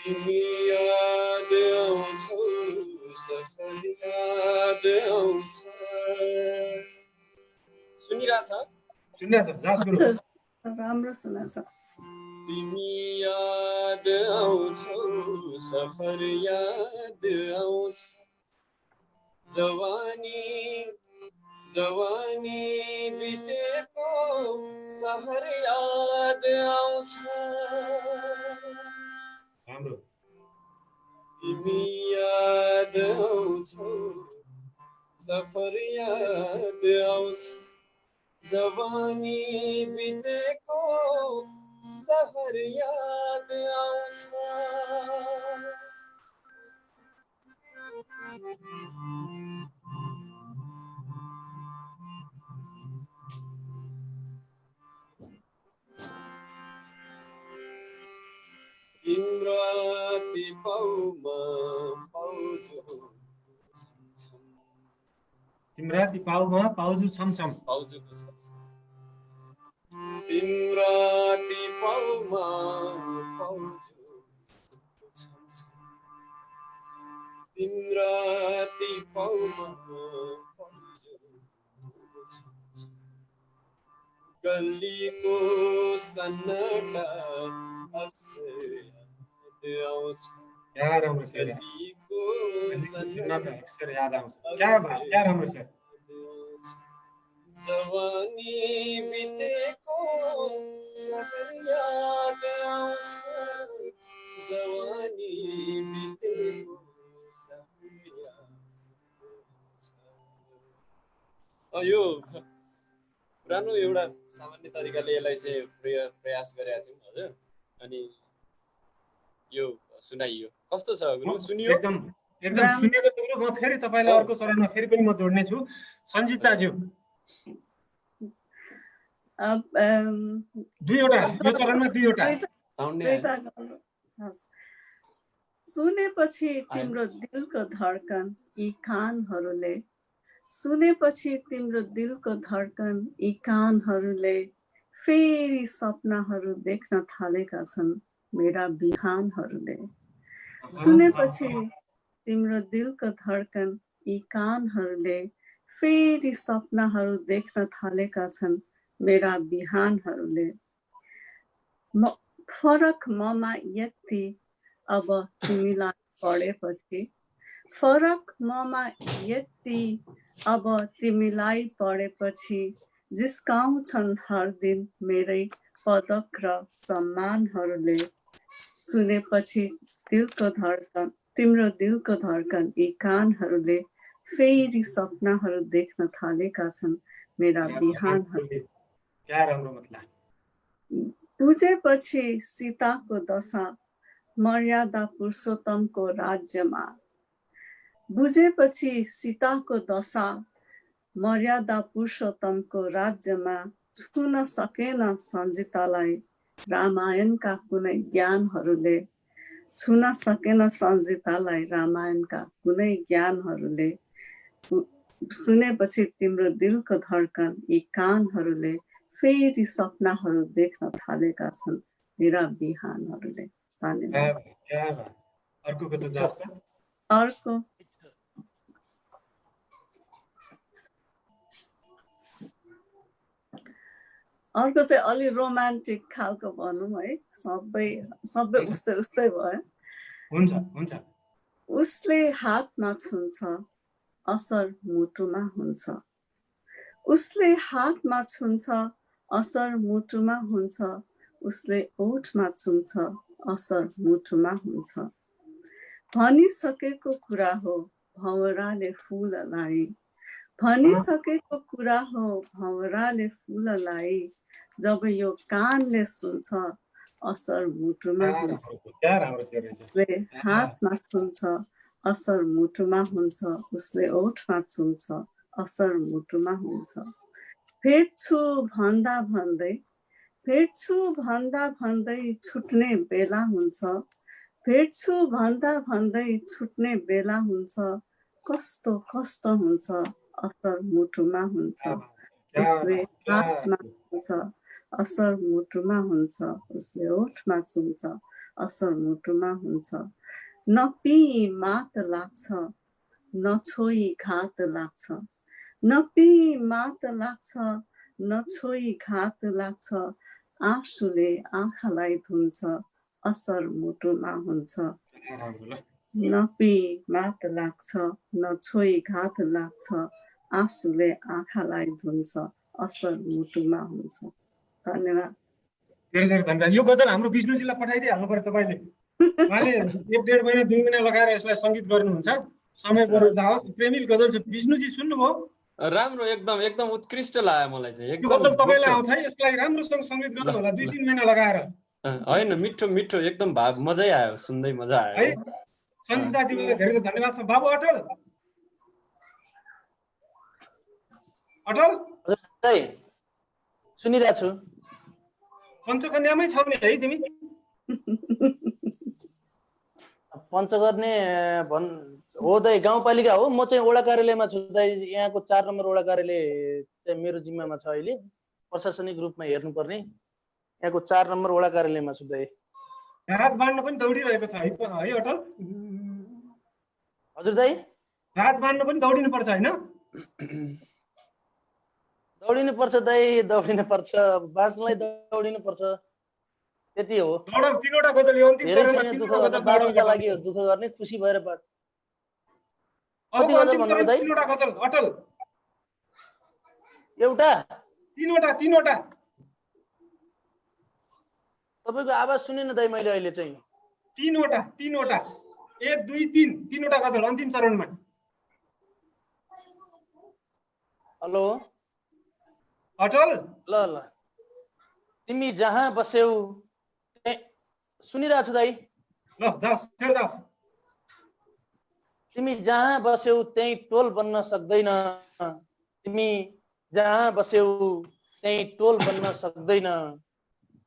तिमी याद आउँछौ सफल याद आउँछ सुनिरहेछ जास गुरु राम्रो सुनेछ तिमी याद आउँछौ सफर याद आउँछ जवानी बितेको सहर याद आउँछ राम्रो तिमी याद आउँछौ सफर याद आउँछ जवानी बितेको सहर याद आउँछ तिम्रो ती पाउमा पाउजु तिम्रा ती पाउमा पाउजु छमछम पाउजुको छ तिम्रो ती पाउमा पाउजु छमछम तिम्रो ती पाउमा पाउजु छमछम गल्लीको सन्नाटा अक्सर याद आउँछ क्या राम्रो छ गल्लीको सन्नाटा अक्सर याद आउँछ क्या राम्रो छ जवानी बितेको सहर याद आउँछ जवानी बितेको यो पुरानो एउटा सामान्य तरिकाले यसलाई चाहिँ प्रयास गरेका थियौँ हजुर अनि यो सुनाइयो कस्तो छ गुरु सुनियो एकदम सुनेको गुरु म फेरि तपाईलाई अर्को चरणमा फेरि पनि म जोड्ने छु सञ्जिताज्यू दुईवटा यो चरणमा दुईवटा सुनेपछि तिम्रो दिलको धड्कन यी कानहरूले सुनेपछि तिम्रो दिलको धड्कन यी कानहरूले फेरि सपनाहरू देख्न थालेका छन् मेरा बिहानहरूले सुनेपछि तिम्रो दिलको धड्कन यी कानहरूले फेरि सपनाहरू देख्न थालेका छन् मेरा बिहानहरूले फरक ममा यति अब तिमीलाई पढेपछि फरक ममा यति अब तिमीलाई पढेपछि जिस्काउँछन् हर दिन मेरै पदक र सम्मानहरूले सुनेपछि दिलको धड्कन तिम्रो दिलको धड्कन यी कानहरूले फेरि सपनाहरू देख्न थालेका छन् मेरा बिहानहरू क्या राम्रो मतलब बुझेपछि सीताको दशा मर्यादा पुरुषोत्तमको राज्यमा बुझेपछि सीताको दशा मर्यादा पुरुषोत्तमको राज्यमा छुन सकेन सञ्जितालाई रामायणका कुनै ज्ञानहरूले छुन सकेन सञ्जितालाई रामायणका कुनै ज्ञानहरूले सुनेपछि तिम्रो दिलको धड्कन यी कानहरूले फेरि सपनाहरू देख्न थालेका छन् मेरा बिहानहरूले अर्को अर्को चाहिँ अलि रोमान्टिक खालको भनौँ है सबै उस्तै उस्तै भयो हुन्छ उसले हातमा छुन्छ असर मुटुमा हुन्छ उसले हातमा छुन्छ असर मुटुमा हुन्छ उसले ओठमा छुन्छ असर मुटुमा हुन्छ भनिसकेको कुरा हो भँवराले फुललाई भनिसकेको कुरा हो भँवराले फुललाई जब यो कानले सुन्छ असर मुटुमा हुन्छ उसले हातमा छुन्छ असर मुटुमा हुन्छ उसले ओठमा छुन्छ असर मुटुमा हुन्छ भेट्छु भन्दा भन्दै छुट्ने बेला हुन्छ भेट्छु भन्दा भन्दै छुट्ने बेला हुन्छ कस्तो कस्तो हुन्छ असर मुटुमा हुन्छ उसले हातमा छुन्छ असर मुटुमा हुन्छ उसले ओठमा छुन्छ असर मुटुमा हुन्छ नपिई मात लाग्छ नछोई घात लाग्छ नपिई मात लाग्छ नछोई घात लाग्छ आँसुले आँखालाई धुन्छ असर मुटुमा हुन्छ नपिई मात लाग्छ नछोई घात लाग्छ आँसुले आँखालाई धुन्छ असर मुटुमा हुन्छ धन्यवाद धन्यवाद यो गजल हाम्रो विष्णुजीलाई पठाइदिइहाल्नु पर्यो तपाईँले उहाँले 1.5 महिना 2 महिना लगाएर यसलाई सङ्गीत गर्नुहुन्छ समय बरु जाओस् प्रेमिल गजल छ विष्णुजी सुन्नुभयो राम्रो एकदम उत्कृष्ट लाग्यो मलाई चाहिँ एकदम गजल तपाईलाई आउँछ है यसलाई राम्रोसँग सङ्गीत गर्नु होला 2-3 महिना लगाएर हैन मिठो एकदम भाव मजै आयो सुन्दै मजा आयो है सञ्जिताजीलाई धेरै धन्यवाद छ बाबु अटल सुनिरहेको छु पञ्चकन्यामै छौ नि है तिमी पञ्चकन्या हो दाइ गाउँपालिका हो म चाहिँ वडा कार्यालयमा छु दाइ यहाँको 4 नम्बर वडा कार्यालय चाहिँ मेरो जिम्मामा छ अहिले प्रशासनिक रूपमा हेर्नुपर्ने यहाँको 4 नम्बर वडा कार्यालयमा छु दाइ रात बाँड्न पनि दौडिरहेको छ है अटल हजुर दाइ रात बाँड्न पनि दौडिनु पर्छ हैन दौडिनु पर्छ दाइ दौडिनु पर्छ बाँच्नलाई दौडिनु पर्छ त्यति हो तीनवटा गजल यो अन्तिम चरणमा दुःख बाँच्नका लागि दुःख गर्ने खुसी भएर बाँच कति गजल भन्नु दाइ तीनवटा गजल अटल एउटा तीनवटा तपाईको आवाज सुनेन दाइ मैले अहिले चाहिँ तीनवटा 1 2 3 तीनवटा गजल अन्तिम चरणमा। हेलो अटल ल ल तिमी जहाँ बस्यौ सुनिरहेको छु दाइ। ल जाओस् फेरि जाओस्। तिमी जहाँ बस्यौ त्यही टोल बन्न सक्दैन। तिमी जहाँ बस्यौ त्यही टोल बन्न सक्दैन।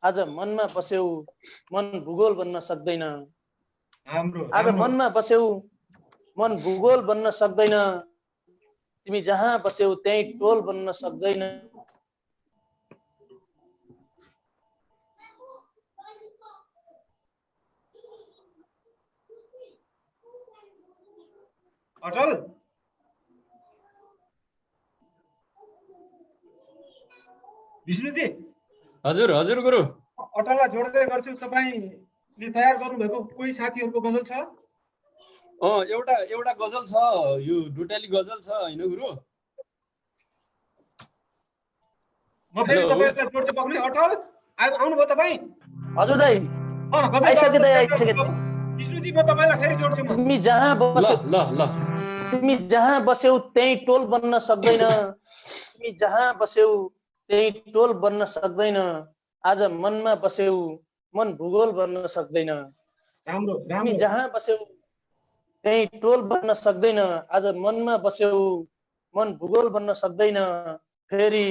आज मनमा बस्यौ मन भूगोल बन्न सक्दैन। आज मनमा बस्यौ मन भूगोल बन्न सक्दैन। तिमी जहाँ बस्यौ त्यही टोल बन्न सक्दैन। अटल विष्णुजी। हजुर हजुर गुरु। अटललाई जोड्दै गर्छु। तपाईँले तयार गर्नुभएको कोही साथीहरूको गजल छ? एउटा गजल छ, यो डुटाली गजल छ हैन गुरु? म फेरि तपाईहरुलाई जोड्छु पक्ने। अटल आउनुभयो तपाई? हजुर दाइ आइसके दाइ आइसके। विष्णुजी म तपाईलाई फेरि जोड्छु। तिमी जहाँ बस्यौ तिमी जहाँ बस्यौ त्यही टोल बन्न सक्दैन। तिमी जहाँ बस्यौ त्यही टोल बन्न सक्दैन। आज मनमा बस्यौ मन भूगोल बन्न सक्दैन। तिमी जहाँ बस्यौ त्यही टोल बन्न सक्दैन। आज मनमा बस्यौ मन भूगोल बन्न सक्दैन। फेरि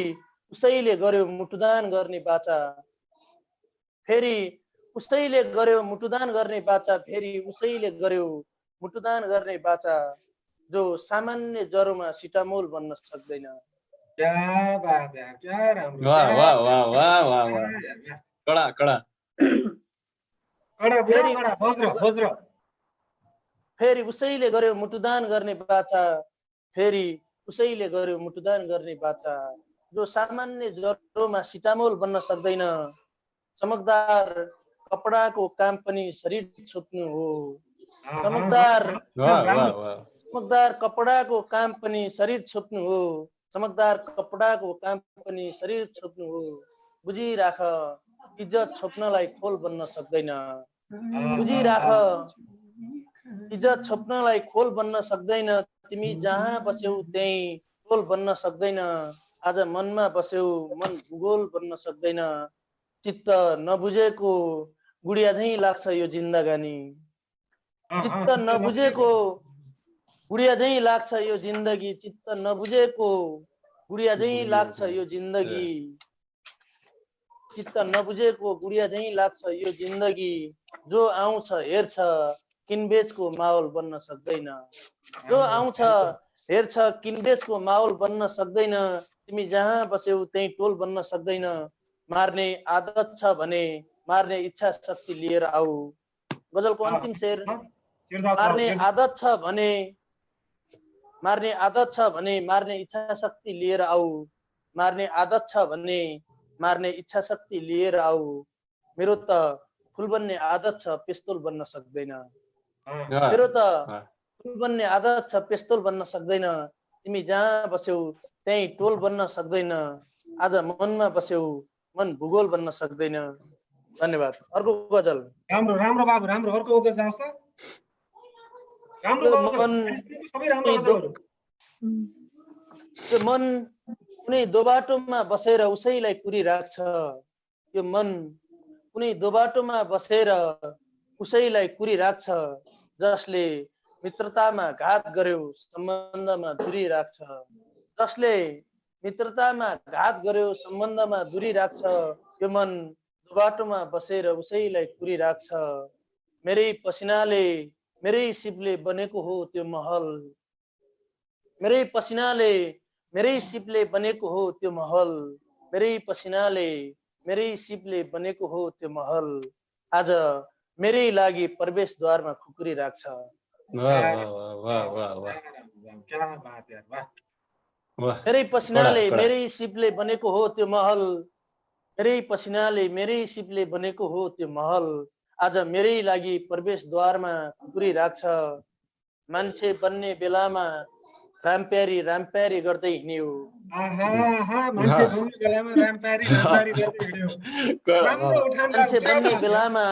उसैले गर्यो मुटुदान गर्ने बाचा। फेरि उसैले गर्यो मुटुदान गर्ने बाचा। फेरि उसैले गर्यो मुटुदान गर्ने बाचा। जो सामान्य ज्वरोमा सिटामोल बन्न सक्दैन। क्या बात है, क्या राम्रो। वाह वाह वाह वाह वाह वाह। कडा कडा कडा वज्र। फेरि उसैले गर्यो मुटुदान गर्ने बाचा। फेरि उसैले गर्यो मुटुदान गर्ने बाचा। जो सामान्य ज्वरोमा सिटामोल बन्न सक्दैन। चमकदार कपडाको काम पनि शरीर छोप्नु हो। चमकदार कपडाको काम पनि शरीर छोप्नु हो। चमकदार कपडाको काम पनि शरीर छोप्नु हो। बुझिराख इज्जत छोप्नलाई खोल बन्न सक्दैन। बुझिराख इज्जत छोप्नलाई खोल बन्न सक्दैन। तिमी जहाँ बस्यौ त्यही टोल बन्न सक्दैन। आज मनमा बस्यौ मन भूगोल बन्न सक्दैन। चित्त नबुझेको गुडिया झैं लाग्छ यो जिन्दगानी। चित्त नबुझेको गुडिया झैं लाग्छ यो जिन्दगी। चित्त नबुझेको गुडिया झैं लाग्छ यो जिन्दगी। चित्त नबुझेको गुडिया झैं लाग्छ यो जिन्दगी। जो आउँछ हेर्छ किनबेचको माहौल बन्न सक्दैन। जो आउँछ हेर्छ किनबेचको माहौल बन्न सक्दैन। तिमी जहाँ बस्यौ त्यही टोल बन्न सक्दैन। मार्ने आदत छ भने मार्ने इच्छा शक्ति लिएर आऊ। गजलको अन्तिम शेर। मार्ने आदत छ भने मार्ने इच्छा शक्ति लिएर आऊ। मार्ने आदत छ भने मार्ने इच्छा शक्ति लिएर आऊ। मेरो त फुल बन्ने आदत छ पिस्तौल बन्न सक्दैन। मेरो त फुल बन्ने आदत छ पिस्तौल बन्न सक्दैन। तिमी जहाँ बस्यौ त्यही टोल बन्न सक्दैन। आज मनमा बस्यौ मन भूगोल बन्न सक्दैन। धन्यवाद। अर्को गजल। राम्रो राम्रो बाबु राम्रो। अर्को गजल जान्छ। राम्रो गजल सबै राम्रो गजलहरु। यो मन कुनै दोबाटोमा बसेर उसैलाई कुरिराख्छ। यो मन कुनै दोबाटोमा बसेर उसैलाई कुरिराख्छ। जसले मित्रतामा घात गर्यो सम्बन्धमा दूरी राख्छ। जसले मित्रतामा घात गर्यो सम्बन्धमा दूरी राख्छ। यो मन दोबाटोमा बसेर उसैलाई कुरिराख्छ। मेरै पसिनाले मेरै सिपले बनेको हो त्यो महल। मेरै पसिनाले मेरै सिपले बनेको हो त्यो महल। मेरै पसिनाले मेरै सिपले बनेको हो त्यो महल। आज मेरै लागि प्रवेशद्वारमा खुकुरी राख्छ। मेरै पसिनाले मेरै सिपले बनेको हो त्यो महल। मेरै पसिनाले मेरै सिपले बनेको हो त्यो महल। आज मेरै लागि प्रवेशद्वारमा खुकुरी राख्छ। मान्छे बन्ने बेलामा रामप्यारी रामप्यारी गर्दै हिँड्यो। मान्छे बन्ने बेलामा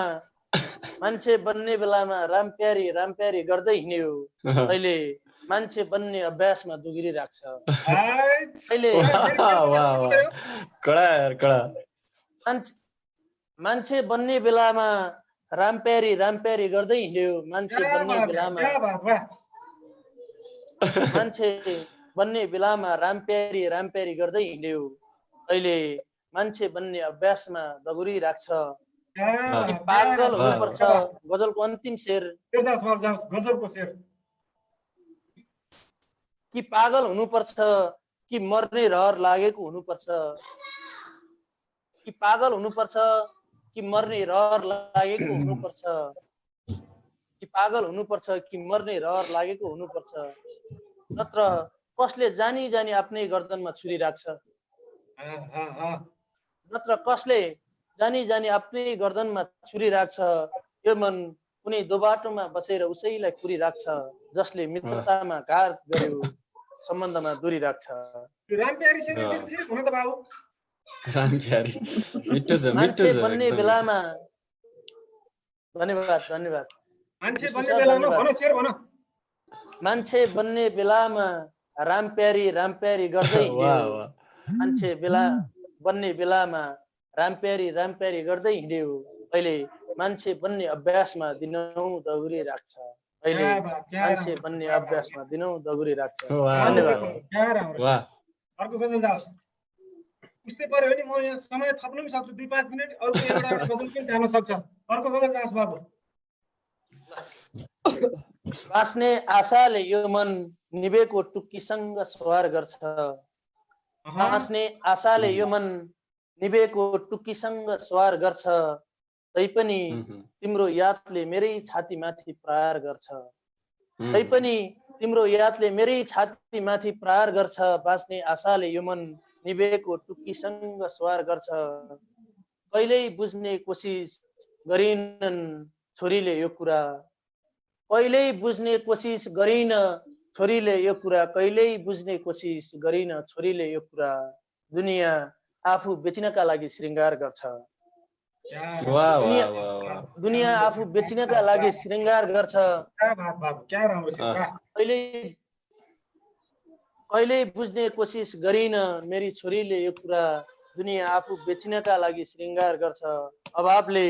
मान्छे बन्ने बेलामा रामप्यारी गर्दै हिँड्यो, अहिले मान्छे बन्ने अभ्यासमा दुगिरी राख्छ। अहिले मान्छे बन्ने बेलामा रामप्यारी गर्दै हिँड्यो, मान्छे बन्ने बेलामा रामप्यारी गर्दै हिँड्यो, अहिले मान्छे बन्ने अभ्यासमा दगुरी राख्छ। कि पागल हुनुपर्छ, गजलको अन्तिम शेर। गजलको शेर। कि पागल हुनुपर्छ कि मर्ने रहर लागेको हुनुपर्छ, कि पागल हुनुपर्छ कि मर्ने रहर लागेको हुनुपर्छ, कि पागल हुनुपर्छ कि मर्ने रहर लागेको हुनुपर्छ, नत्र कसले जानी जानी आफ्नै गर्दनमा छुरी राख्छ, नत्र कसले जानी जानी आफ्नै गर्दनमा छुरी राख्छ। यो मन कुनै दोबाटोमा बसेर उसैलाई कुरी राख्छ, जसले मित्रतामा घात गर्यो सम्बन्धमा दूरी राख्छ। मान्छे बन्ने बेलामा धन्यवाद मान्छे बन्ने बेलामा रामप्यारी गर्दै हिँड्यो, मान्छे बन्ने बेलामा रामप्यारी गर्दै हिँड्यो, अहिले मान्छे बन्ने अभ्यासमा दिनौं दगुरी राख्छ। अहिले मान्छे बन्ने अभ्यासमा दिनौं दगुरी राख्छ। धन्यवाद। अर्को गजल दास उस्तै पर्यो भने म यहाँ समय थप्नु पनि सक्छु, 2-5 मिनेट अर्को एउटा गजल पनि जान सक्छ। अर्को गजल दास बाबु। बाँच्ने आशाले यो मन निभेको टुक्कीसँग सवार गर्छ, बाँच्ने आशाले यो मन निभेको टुक्कीसँग सवार गर्छ, तैपनि तिम्रो यादले मेरै छातीमाथि प्रहार गर्छ, तैपनि तिम्रो यादले मेरै छातीमाथि प्रहार गर्छ। बाँच्ने आशाले यो मन निभेको टुक्कीसँग सवार गर्छ, कहिल्यै बुझ्ने कोसिस गरिनन् छोरीले यो कुरा, कहिल्यै बुझ्ने कोसिस गरिन छोरीले यो कुरा, कहिल्यै बुझ्ने कोसिस गरिन छोरीले यो कुरा, दुनियाँ आफू बेचिनका लागि श्रृङ्गार गर्छ, दुनियाँ आफू बेचिनका लागि श्रृङ्गार गर्छ, कहिल्यै बुझ्ने कोसिस गरिन मेरी छोरीले यो कुरा, दुनियाँ आफू बेचिनका लागि श्रृङ्गार गर्छ। अभावले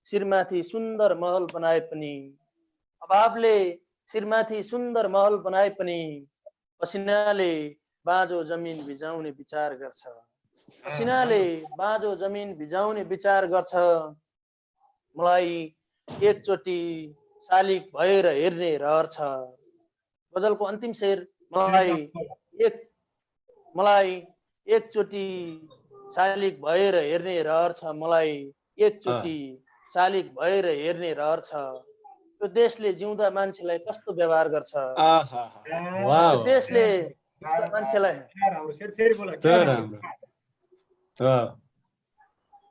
शिरमाथि सुन्दर महल बनाए पनि, अभावले शिरमाथि सुन्दर महल बनाए पनि, पसिनाले बाँझो जमिन भिजाउने विचार गर्छ, पसिनाले बाँझो जमिन भिजाउने विचार गर्छ। मलाई एकचोटि शालिक भएर हेर्ने रहर छ। गजलको अन्तिम शेर। मलाई एकचोटि शालिक भएर हेर्ने रहर छ, मलाई एकचोटि शालिक भएर हेर्ने रहर छ। यो देशले जिउँदा मान्छेलाई कस्तो व्यवहार गर्छ, देशले मान्छेलाई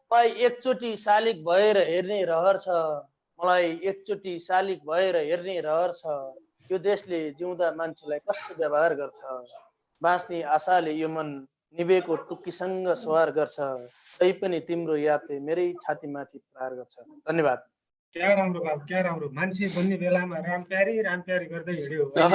मलाई एकचोटि शालिक भएर हेर्ने रहर छ, मलाई एकचोटि शालिक भएर हेर्ने रहर छ। यो देशले जिउँदा मान्छेलाई कस्तो व्यवहार गर्छ, बाँच्ने आशाले यो मन निभेको टुक्कीसँग सवार गर्छ, तैपनि तिम्रो यादले मेरै छातीमाथि प्रहार गर्छ। धन्यवाद। क्या राम्रो बाबु, क्या राम्रो। मान्छे बन्ने बेलामा रामप्यारी गर्दै हिँड्यो। क्या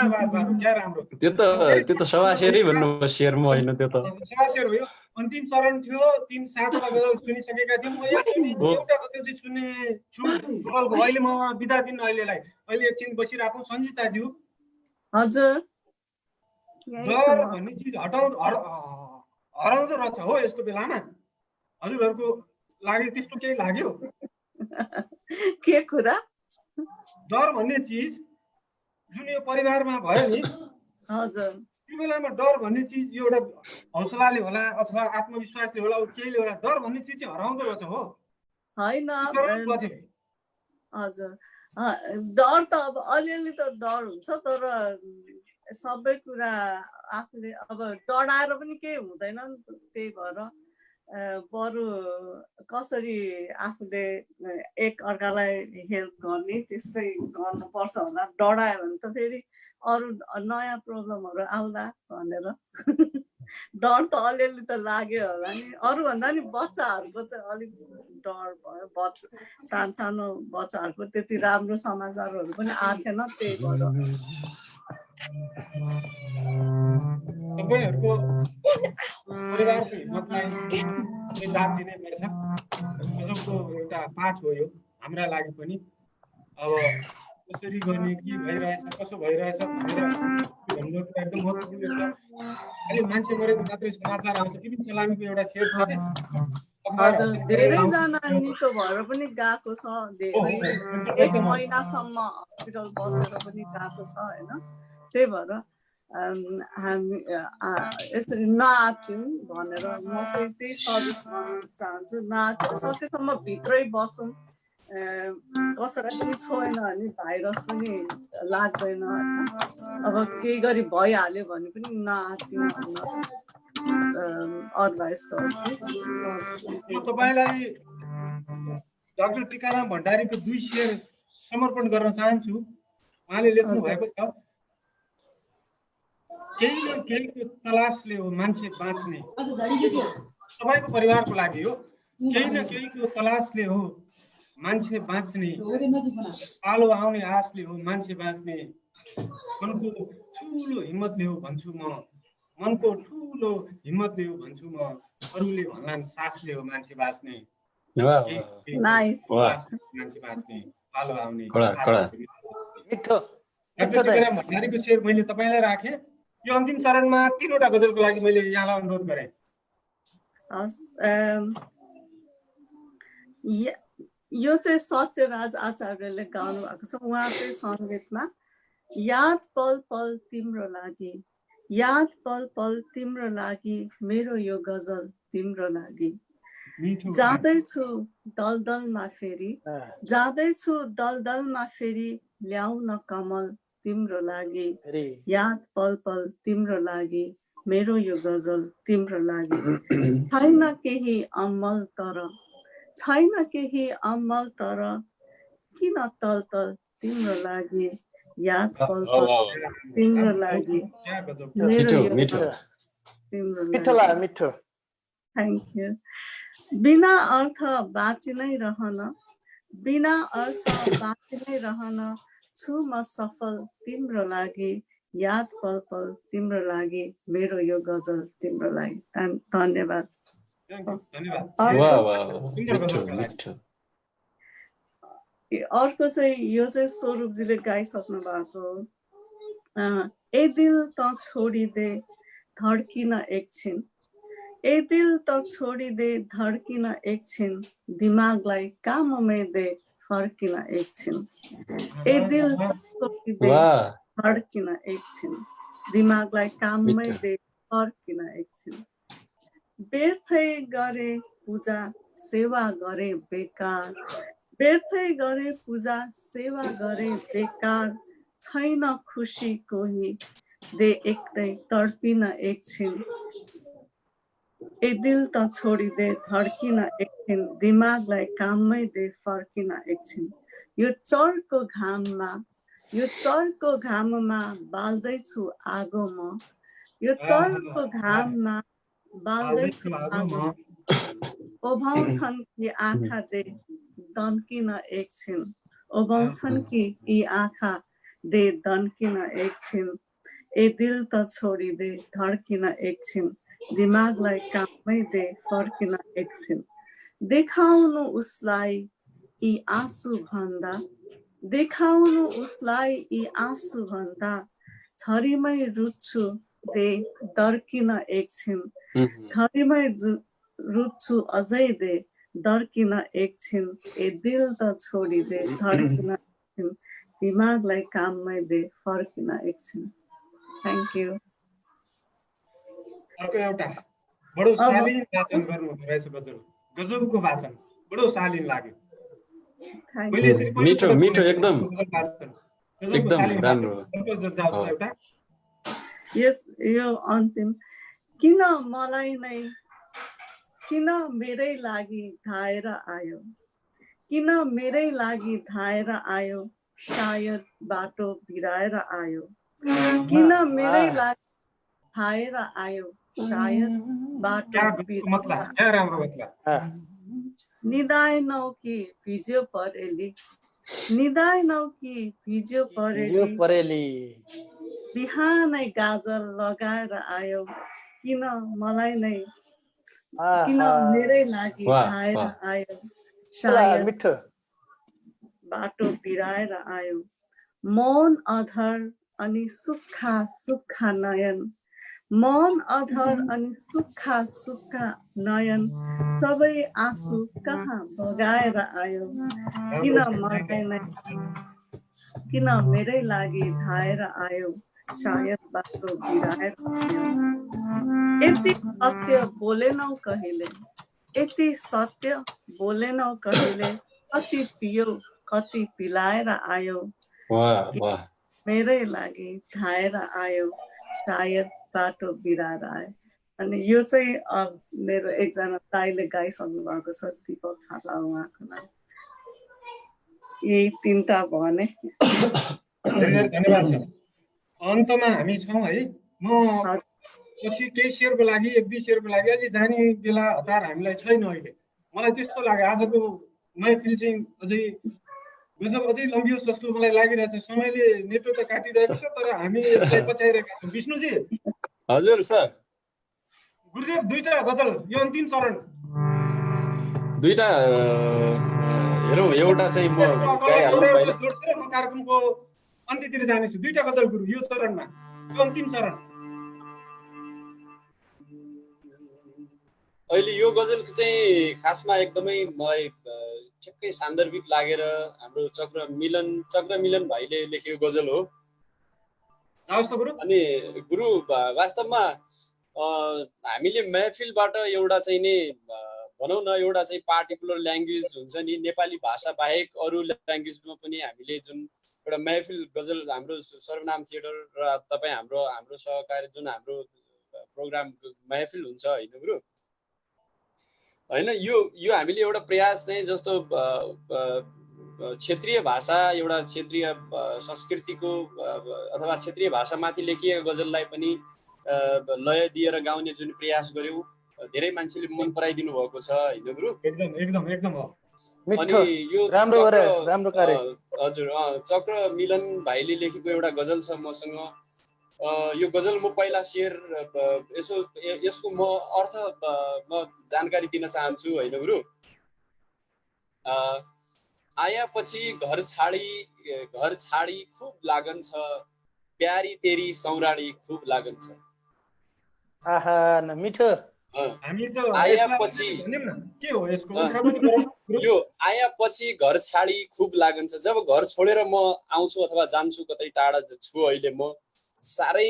बात बाबु, क्या राम्रो। त्यो त सवासेरै भन्नु शेर म होइन, त्यो त सवासेर हो। अन्तिम चरण थियो, 3-7 गजल सुनिसकेका थियौँ। म एउटा गजल चाहिँ सुन्ने छु गजलको। अहिले म बिदा दिन अहिलेलाई, अहिले एकछिन बसिराखौँ। सञ्जिताज्यू हजुर, डर भन्ने चिज हराउँदो रहेछ हो यस्तो बेलामा। हजुरहरूको लाग्यो त्यस्तो केही लाग्यो? के कुरा? डर भन्ने चिज जुन यो परिवारमा भयो नि, हजुर, त्यो बेलामा डर भन्ने चिज यो एउटा हौसलाले होला अथवा आत्मविश्वासले होला, केहीले होला, डर भन्ने चिज चाहिँ हराउँदो रहेछ हो होइन? हजुर, डर त अब अलिअलि त डर हुन्छ, तर सबै कुरा आफूले अब डराएर पनि केही हुँदैन नि त। त्यही भएर बरु कसरी आफूले एक अर्कालाई हेल्प गर्ने त्यस्तै गर्नुपर्छ होला। डरायो भने त फेरि अरू नयाँ प्रब्लमहरू आउला भनेर। डर त अलिअलि त लाग्यो होला नि अरूभन्दा नि बच्चाहरूको चाहिँ अलिक डर भयो सानो बच्चाहरूको त्यति राम्रो समाचारहरू पनि आएको थिएन त्यही भएर तपाईँहरूको परिवारको हिम्मतलाई दाद दिनै पर्छ गजबको एउटा पाठ हो यो हाम्रा लागि पनि अब कसरी गर्ने के भइरहेछ कसो भइरहेछ भनेर भन्नु एकदम महत्त्वपूर्ण छ खालि मान्छे मरेको मात्रै समाचार आउँछ कि सलामीको एउटा सेयर छ हजुर धेरैजना निको भएर पनि गएको छ धेरै 1 महिनासम्म हस्पिटल बसेर पनि गएको छ हैन त्यही भएर हामी यसरी नआत्यौँ भनेर म चाहिँ त्यही सजेस्ट गर्न चाहन्छु नआत्यो सकेसम्म भित्रै बसौँ कसैलाई पनि छोएन भने भाइरस पनि लाग्दैन अब केही गरी भइहाल्यो भने पनि नआत्यौँ एडभाइस गर्छु तपाईलाई डाक्टर टीकाराम भण्डारीको 2 शेयर समर्पण गर्न चाहन्छु उहाँले लेख्नु भएको छ केही न केहीको तलासले हो मान्छे बाँच्ने तपाईको परिवारको लागि हो केही न केहीको तलासले हो मान्छे बाँच्ने पालो आउने आशले हो मान्छे बाँच्ने मनको ठुलो हिम्मतले हो भन्छु म मनको ठुलो हिम्मतले हो भन्छु म अरूले भन्लान् सासले हो मान्छे बाँच्ने मान्छे बाँच्ने पालो आउने भण्डारीको शेर मैले तपाईलाई राखेँ यो अन्तिम चरणमा 3 वटा गजलको लागि मैले यहाँलाई अनुरोध गरेँ यो चाहिँ सत्यराज आचार्यले गाउनु भएको छ उहाँकै सङ्गीतमा याद पल पल तिम्रो लागि याद पल पल तिम्रो लागि मेरो यो गजल तिम्रो लागि जाँदैछु दलदलमा फेरि जाँदैछु दलदलमा फेरि ल्याउन कमल तिम्रो लागि याद पल पल तिम्रो लागि मेरो यो गजल तिम्रो लागि छैन केही अमल तर छैन केही अमल तर किन तल तल तिम्रो लागि याद पल पल तिम्रो लागि मेरो यो तिम्रो लागि थ्याङ्क यू बिना अर्थ बाँचि नै रहन बिना अर्थ बाँचि नै रहन छु म सफल तिम्रो लागि याद पल पल तिम्रो लागि मेरो यो गजल तिम्रो लागि धन्यवाद अर्को चाहिँ यो चाहिँ स्वरूपजीले गाइसक्नु भएको ए दिल त छोडिदे धड्किन एकछिन ए दिल त छोडिदे धड्किन एकछिन दिमागलाई काममै दे फर्किन एकछिन ए दिल त छोडिदे धड्किन एकछिन दिमागलाई काममै दे फर्किन एकछिन व्यर्थै गरे पूजा सेवा गरे बेकार व्यर्थै गरे पूजा सेवा गरे बेकार छैन खुसी कोही दे एक्लै तडपिन एकछिन ए दिल त छोडिदे धड्किन एकछिन दिमागलाई काममै दे फर्किन एकछिन यो चर्को घाममा बाल्दैछु आगो म यो चर्को घाममा बाल्दैछु आगो ओभाउँछन् कि आँखा दे दन्किन एकछिन ओभाउँछन् कि यी आँखा दे दन्किन एकछिन ए दिल त छोडिदे धड्किन एकछिन दिमागलाई काममै दे फर्किन एकछिन देखाउनु उसलाई यी आँसु भन्दा देखाउनु उसलाई यी आँसु भन्दा छरीमै रुच्छु दे दर्किन एकछिन छरीमै रुच्छु अझै दे दर्किन एकछिन ए दिल त छोडिदे धड्किन एकछिन दिमागलाई काममै दे फर्किन एकछिन थ्याङ्क यू अर्को एउटा बडो शालीन वाचन गर्नुहुँदो रहेछ गजबको वाचन बडो शालीन लाग्यो मिठो मिठो एकदम राम्रो यस यो अन्तिम किन मलाई नै किन मेरै लागि धाएर आयो किन मेरै लागि धाएर आयो सायद बाटो बिराएर आयो किन मेरै लागि धाएर आयो सायद बाटो क्या गजलको मतलब, क्या राम्रो मतलब। निदाएनौ कि भिज्यो परेली, निदाएनौ कि भिज्यो परेली, बिहानै गाजर लगाएर आयो, किन मलाई नै, किन मेरै लागि धाएर आयो, सायद बाटो बिराएर आयो, मौन अधर अनि सुक्खा सुक्खा नयन, मौन अधर अनि सुक्खा सुक्खा नयन, सबै आँसु कहाँ बगाएर आयो, किन मलाई नै, किन मेरै लागि धाएर आयो, सायद बाटो बिराएर आयो। यति सत्य बोलेनौ कहिले, यति सत्य बोलेनौ कहिले, कति पियो कति पिलाएर आयो, मेरै लागि धाएर आयो, सायद बाटो बिराएर आयो। अनि यो चाहिँ मेरो एकजना दाइले गाइसक्नु भएको छ, दिपक थापा उहाँको नाम। यही 3टा भने। धेरै धन्यवाद छ। अन्तमा हामी छौँ है। म पछि केही सेयरको लागि 1-2 सेयरको लागि अझै जाने बेला हतार हामीलाई छैन अहिले। मलाई त्यस्तो लाग्यो आजको महफिल चाहिँ अझै गजब अझै लम्बियोस् जस्तो मलाई लागिरहेछ। समयले नेटवर्क त काटिरहेको छ तर हामी यसलाई पछ्याइरहेका छौँ। विष्णुजी। हजुर सर। गुरुदेव 2टा गजल यो अन्तिम चरण। 2टा हेरौँ, एउटा चाहिँ म गाइहाल्नु पहिला। म कार्यक्रमको अन्त्यतिर जानेछु। 2टा गजल गुरु यो चरणमा, यो अन्तिम चरण। अहिले यो गजल चाहिँ खासमा एकदमै मलाई ठ्याक्कै सान्दर्भिक लागेर हाम्रो चक्र मिलन भाइले लेखेको गजल हो। अनि गुरु वास्तवमा हामीले महफिलबाट एउटा चाहिँ नि भनौँ न एउटा चाहिँ पार्टिकुलर ल्याङ्ग्वेज हुन्छ नि, नेपाली भाषा बाहेक अरू ल्याङ्ग्वेजमा पनि हामीले जुन एउटा महफिल गजल हाम्रो सर्वनाम थिएटर र तपाईँ हाम्रो सहकारी जुन हाम्रो प्रोग्राम महफिल हुन्छ होइन गुरु, होइन यो हामीले एउटा प्रयास चाहिँ जस्तो क्षेत्रीय भाषा एउटा क्षेत्रीय संस्कृतिको अथवा क्षेत्रीय भाषामाथि लेखिएका गजललाई पनि लय दिएर गाउने जुन प्रयास गर्यौँ, धेरै मान्छेले मन पराइदिनु भएको छ होइन गुरु। एकदम हो। अनि यो हजुर चक्र मिलन भाइले लेखेको एउटा गजल छ मसँग। यो गजल म पहिला शेयर यसको म अर्थ म जानकारी दिन चाहन्छु होइन गुरु। आएपछि घर छाडी खुब लागन छ, प्यारी तेरी सौराडी खुब लागन छ। आहा न मिठो। हामी त आएपछि के हो यसको यो आएपछि घर छाडी खुब लागन छ। जब घर छोडेर म आउँछु अथवा जान्छु कतै टाढा छु अहिले म, साह्रै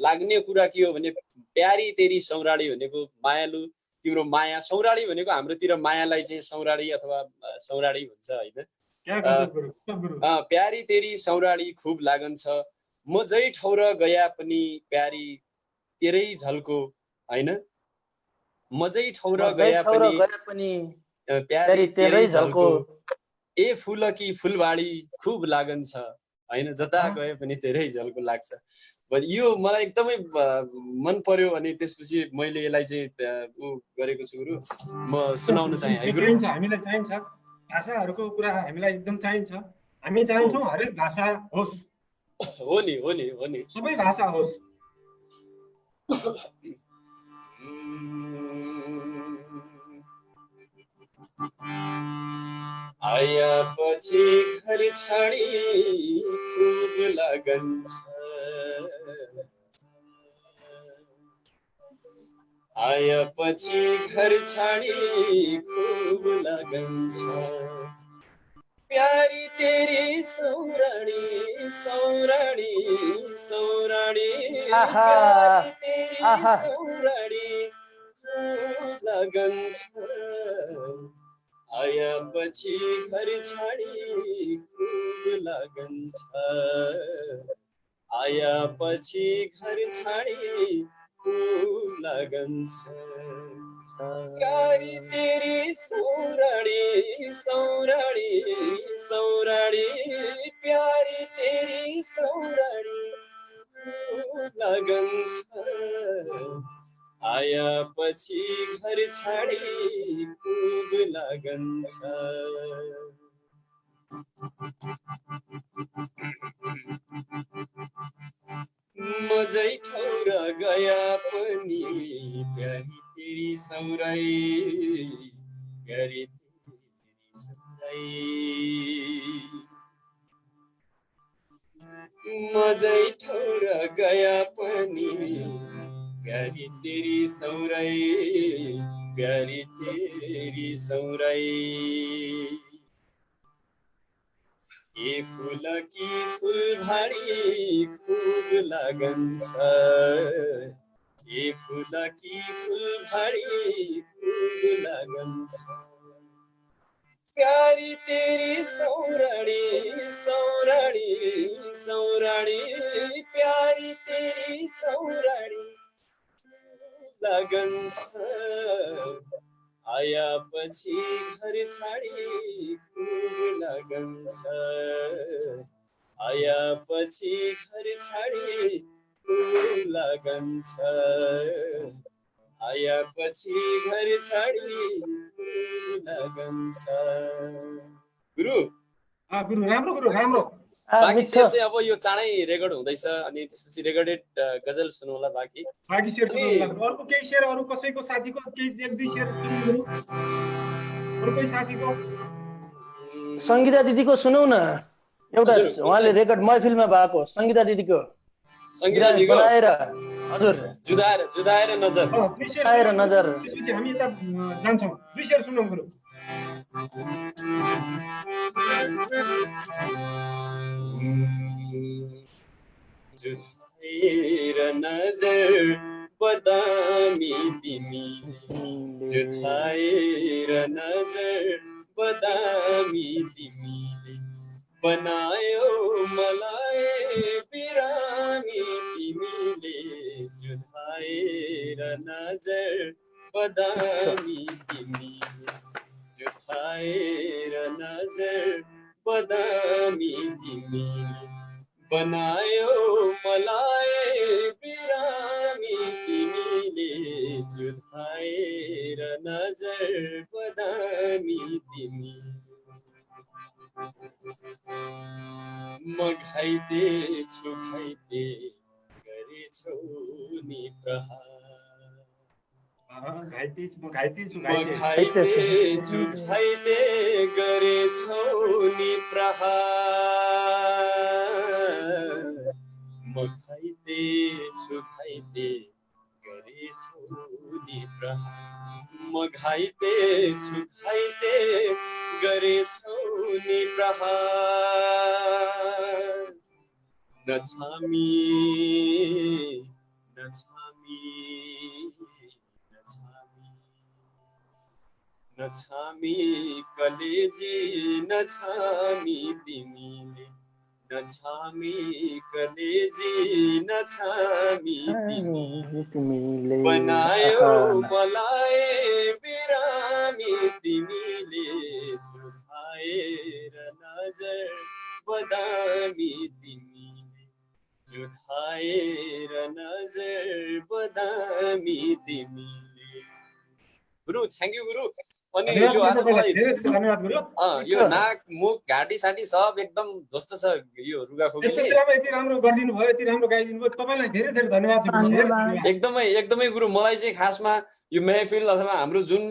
लाग्ने कुरा के हो भने प्यारी तेरी सौराडी भनेको मायालु तिम्रो माया, सौराडी भनेको हाम्रोतिर मायालाई चाहिँ सौराडी अथवा सौराडी भन्छ होइन। प्यारी तेरी सौराडी खुब लागन छ, म जै ठाउँ गया पनि प्यारी तेरै झल्को होइन, म जै ठाउँ गया पनि प्यारी तेरै झल्को, ए फुल कि फुलबाडी खुब लागन छ होइन, जता गए पनि तेरै झल्को लाग्छ। यो मलाई एकदमै मन पर्यो। अनि त्यसपछि मैले यसलाई चाहिँ गरेको छु गुरु, म सुनाउन चाहे है गुरु। हामीलाई चाहिन्छ भाषाहरूको कुरा, हामीलाई एकदम चाहिन्छ। हामी चाहन्छौँ हरेक भाषा होस्। हो नि सबै भाषा होस्। आएपछि घर छाडी खुब लागन छ, आएपछि घर छाडी खुब लागन छ, प्यारी तेरी सौराडी सौराडी सौराडी, प्यारी तेरी सौराडी खुब लागन छ, आएपछि घर छाडी खुब लागन छ, आएपछि घर छाडी खुब लागन छ, प्यारी तेरी सौराडी सौराडी सौराडी, प्यारी तेरी सौराडी खुब लागन छ, पछि घर छाडी खुब लगन छ मजै ठौर गया पनि प्यारी तेरी सौराई प्यारी तेरी सौराई मजै ठौर गया पनि प्यारी तेरी सौराई प्यारी तेरी सौराई ये फूल की फुलभाडी खूब लगन छ ये फूल की फुलभाडी खूब लगन छ प्यारी तेरी सौराडी सौराडी सौराडी प्यारी तेरी सौराडी लगन छ आया पछि घर छाडी खुब लगन छ आया पछि घर छाडी खुब लगन छ आया पछि घर छाडी खुब लगन छ गुरु गुरु राम्रो गुरु राम्रो बाँकी शेर चाहिँ अब यो चाँडै रेकर्ड हुँदैछ अनि त्यसपछि रेकर्डेड गजल सुनौला बाँकी शेर सुनौला अर्को केही शेर अरु कसैको साथीको केही एक दुई शेर सुनौँ अरु कोही साथीको संगीता दिदीको सुनौ न एउटा उहाँले रेकर्ड महफिलमा भएको संगीता दिदीको संगीताजीको बनाएर हजुर जुदाएर नजर हामी यता जान्छौँ दुई शेर सुनौँ गुरु जुदाएर नजर बदामी तिमीले जुदाएर नजर बदामी तिमीले बनायो मलाई बिरामी तिमीले जुदाएर नजर बदामी तिमीले जुदाएर नजर बदामी तिमीले बनायो मलाई बिरामी तिमीले जुदाएर नजर बदामी तिमीले म घाइते छु घाइते गरेछौ नि प्रहार घाइते छु घाइते गरेछौ नि प्रहार म घाइते छु घाइते गरेछौ नि प्रहार म घाइते छु घाइते गरेछौ नि प्रहार नछामी नछामी नछामी कलेजी नछामी तिमीले नछामी कलेजी नछामी तिमीले बनायो मलाई बिरामी तिमीले जुदाएर नजर बदामी तिमीले जुदाएर नजर बदामी तिमीले गुरु थ्याङ्क यू गुरु अनि यो आजलाई धन्यवाद गुरु यो नाक मुख घाँटी साटी सब एकदम ध्वस्त छ यो रुगा खोकीले यति राम्रो गरिदिनु भयो यति राम्रो गाइदिनु भयो तपाईलाई धेरै धेरै धन्यवाद छ एकदमै एकदमै गुरु मलाई चाहिँ खासमा यो महफिल अथवा हाम्रो जुन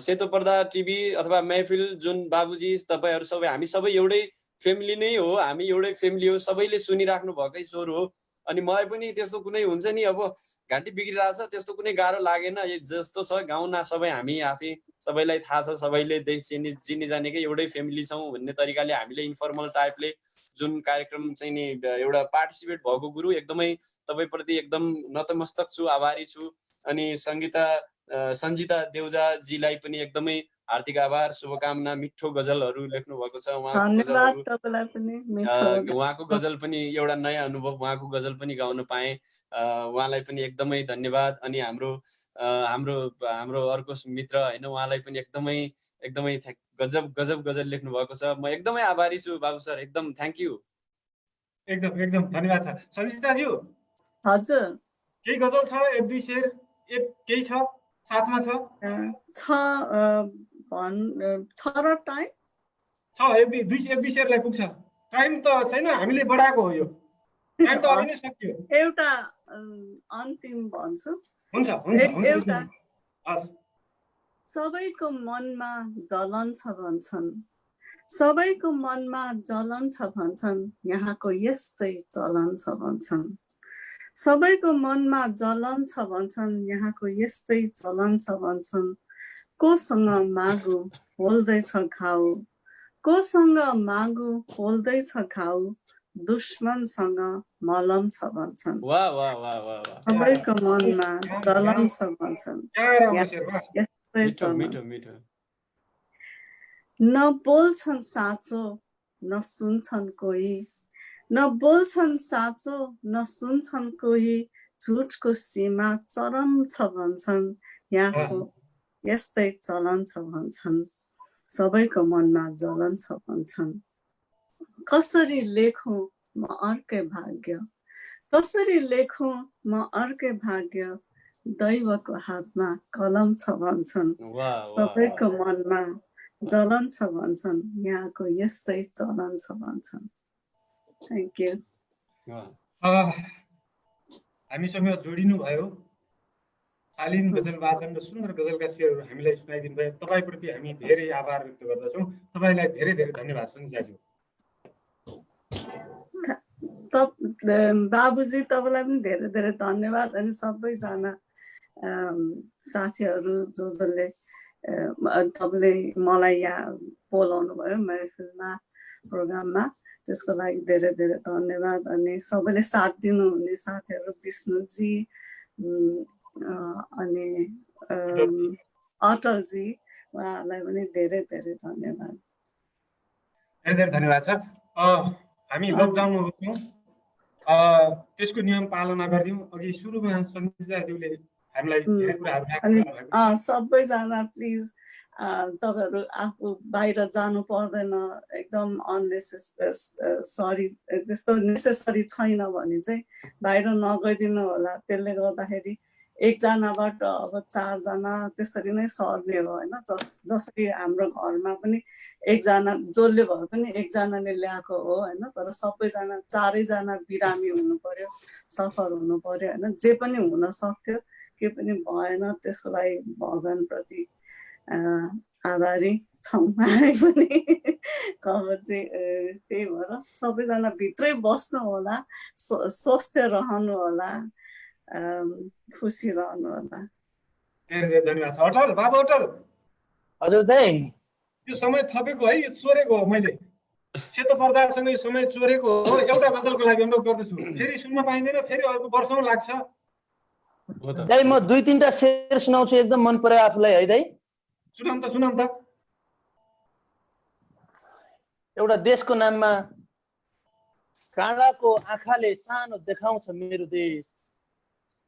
सेतो पर्दा टिभी अथवा महफिल जुन बाबुजी तपाईहरु सबै हामी सबै एउटै फ्यामिली नै हो हामी एउटै फ्यामिली हो सबैले सुनिराख्नु भएकै स्वर हो अनि मलाई पनि त्यस्तो कुनै हुन्छ नि अब घाँटी बिग्रिरहेछ त्यस्तो कुनै गाह्रो लागेन जस्तो छ गाउँना सबै हामी आफै सबैलाई थाहा छ सबैले चिनी जानेकै एउटै फ्यामिली छौँ भन्ने तरिकाले हामीले इन्फर्मल टाइपले जुन कार्यक्रम चाहिँ नि एउटा पार्टिसिपेट भएको गुरु एकदमै तपाईप्रति एकदम नतमस्तक छु आभारी छु अनि सञ्जिता देउजा जीलाई पनि एकदमै हार्दिक आभार शुभकामना मिठो गजलहरू लेख्नु भएको छ उहाँको गजल पनि एउटा नयाँ अनुभव उहाँको गजल पनि गाउन पाएँ उहाँलाई पनि एकदमै धन्यवाद अनि हाम्रो अर्को मित्र हैन उहाँलाई पनि एकदमै गजब गजल लेख्नु भएको छ म एकदमै आभारी छु बाबु सर एकदम थ्यांक यू एकदम धन्यवाद छ सञ्जिता ज्यू हजुर केही गजल छ एक दुई शेर एक केही छ साथमा छ र टाइम छ एफबी शेयरलाई पुग्छ टाइम त छैन हामीले बढाएको हो यो टाइम त अलि नै सक्यो एउटा अन्तिम भन्छु हुन्छ एउटा हस् सबैको मनमा जलन छ भन्छन् सबैको मनमा जलन छ भन्छन् यहाँको यस्तै चलन छ भन्छन् सबैको मनमा जलन छ भन्छन् यहाँको यस्तै चलन छ भन्छन् कोसँग मागु होल्दैछ घाउ कोसँग मागु होल्दैछ घाउ दुश्मनसँग मलम छ भन्छन् वाह वाह वाह वाह सबैको मनमा जलन छ भन्छन् मिठो मिठो मिठो न बोल्छन् साँचो न सुन्छन् कोही न बोल्छन् साँचो न सुन्छन् कोही झुटको सीमा चरम छ भन्छन् यहाँको यस्तै चलन छ भन्छन् सबैको मनमा जलन छ भन्छन् कसरी लेखौँ म अर्कै भाग्य कसरी लेखौँ म अर्कै भाग्य दैवको हातमा कलम छ भन्छन् सबैको मनमा जलन छ भन्छन् यहाँको यस्तै चलन छ भन्छन् थ्याङ्क यू हामीसँग जोडिनु भयो शालीन गजल वाचन र सुन्दर गजलका शेरहरू हामीलाई सुनाइदिनु भयो तपाईँप्रति हामी धेरै आभार व्यक्त गर्दछौँ तपाईँलाई धेरै धेरै धन्यवाद सञ्चाजी बाबुजी तपाईँलाई पनि धेरै धेरै धन्यवाद अनि सबैजना साथीहरू जसले तपाईँले मलाई यहाँ बोलाउनु भयो महफिलमा प्रोग्राममा त्यसको लागि धेरै धेरै धन्यवाद अनि सबैले साथ दिनुहुने साथीहरू विष्णुजी अनि अटलजी उहाँहरूलाई पनि धेरै धेरै धन्यवाद धेरै धेरै धन्यवाद छ हामी लकडाउनमा बस्यौँ त्यसको नियम पालना गरिदिउँ अघि सुरुमा सञ्जीताज्यूले हामीलाई धेरै कुराहरू सबैजना प्लिज तपाईँहरू आफू बाहिर जानु पर्दैन एकदम सरी त्यस्तो नेसेसरी छैन भने चाहिँ बाहिर नगइदिनु होला त्यसले गर्दाखेरि एकजनाबाट अब 4 जना त्यसरी नै सर्ने हो होइन जसरी हाम्रो घरमा पनि एकजना जसले भए पनि एकजनाले ल्याएको हो होइन तर सबैजना 4 जना बिरामी हुनु पर्यो सफर हुनु पर्यो होइन जे पनि हुन सक्थ्यो के पनि भएन त्यसको लागि भगवानप्रति आभारी छौँ हामी पनि अब चाहिँ त्यही भएर सबैजना भित्रै बस्नु होला स्वस्थ रहनु होला खुसी रहनु होला धन्यवाद अटल बाबु अटल हजुर दाइ यो समय थपेको है यो चोरेको हो मैले सेतो पर्दासँग यो समय चोरेको हो एउटा गजलको लागि अनुरोध गर्दछु फेरि सुन्न पाइँदैन फेरि अर्को वर्षौं लाग्छ दाइ म 2-3टा शेर सुनाउँछु एकदम मन पर्यो आफूलाई है दाइ सुनाउँ त एउटा देशको नाममा काँडाको आँखाले सानो देखाउँछ मेरो देश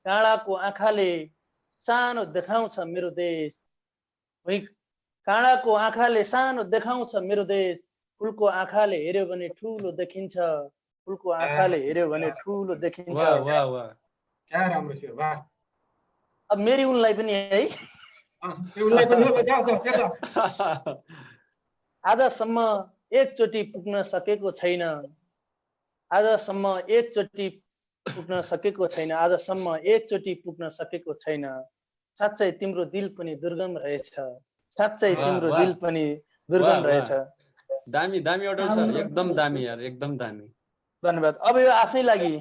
काँडाको आँखाले सानो देखाउँछ मेरो देश काँडाको आँखाले सानो देखाउँछ मेरो देश फुलको आँखाले हेर्यो भने ठुलो देखिन्छ फुलको आँखाले हेर्यो भने ठुलो देखिन्छ वाह वाह क्या राम्रो छ वाह अब मेरी उनलाई पनि है आजसम्म एकचोटि पुग्न सकेको छैन आजसम्म एकचोटि पुग्न सकेको छैन आजसम्म एकचोटि पुग्न सकेको छैन साच्चै तिम्रो दिल पनि दुर्गम रहेछ साच्चै तिम्रो दिल पनि दुर्गम रहेछ दामी दामी अटल सर एकदम दामी यार एकदम दामी धन्यवाद अब यो आफ्नै लागि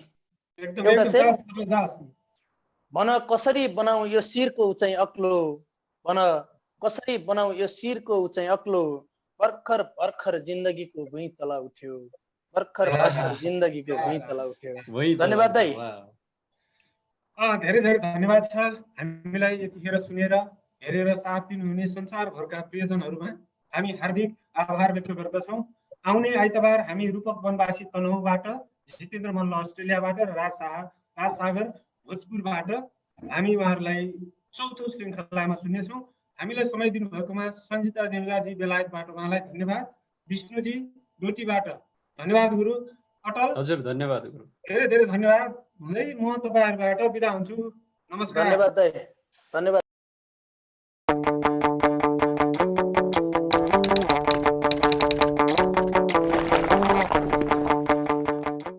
एउटा शेर भन कसरी बनाऊ यो शिरको उचाइ अग्लो भन कसरी बनाऊ यो शिरको उचाइ अग्लो भर्खर भर्खर जिन्दगीको भुइँ तला उठ्यो भर्खर भर्खर जिन्दगीको भुइँ तला उठ्यो धन्यवाद दाइ धेरै धेरै धन्यवाद छ हामीलाई यतिखेर सुनेर हेरेर साथ दिनुहुने संसारभरका प्रियजनहरूमा हामी हार्दिक आभार व्यक्त गर्दछौँ आउने आइतबार हामी रूपक वनवासी तनहुबाट जितेन्द्र मल्ल अस्ट्रेलियाबाट र राजसागर भोजपुरबाट हामी उहाँहरूलाई चौथो श्रृङ्खलामा सुन्नेछौँ हामीलाई समय दिनुभएकोमा सञ्जिता देवलाजी बेलायतबाट उहाँलाई धन्यवाद विष्णुजी डोटीबाट धन्यवाद गुरु अटल हजुर धन्यवाद गुरु धेरै धेरै धन्यवाद हुँदै म तपाईहरुबाट बिदा हुन्छु नमस्कार धन्यवाद दाइ धन्यवाद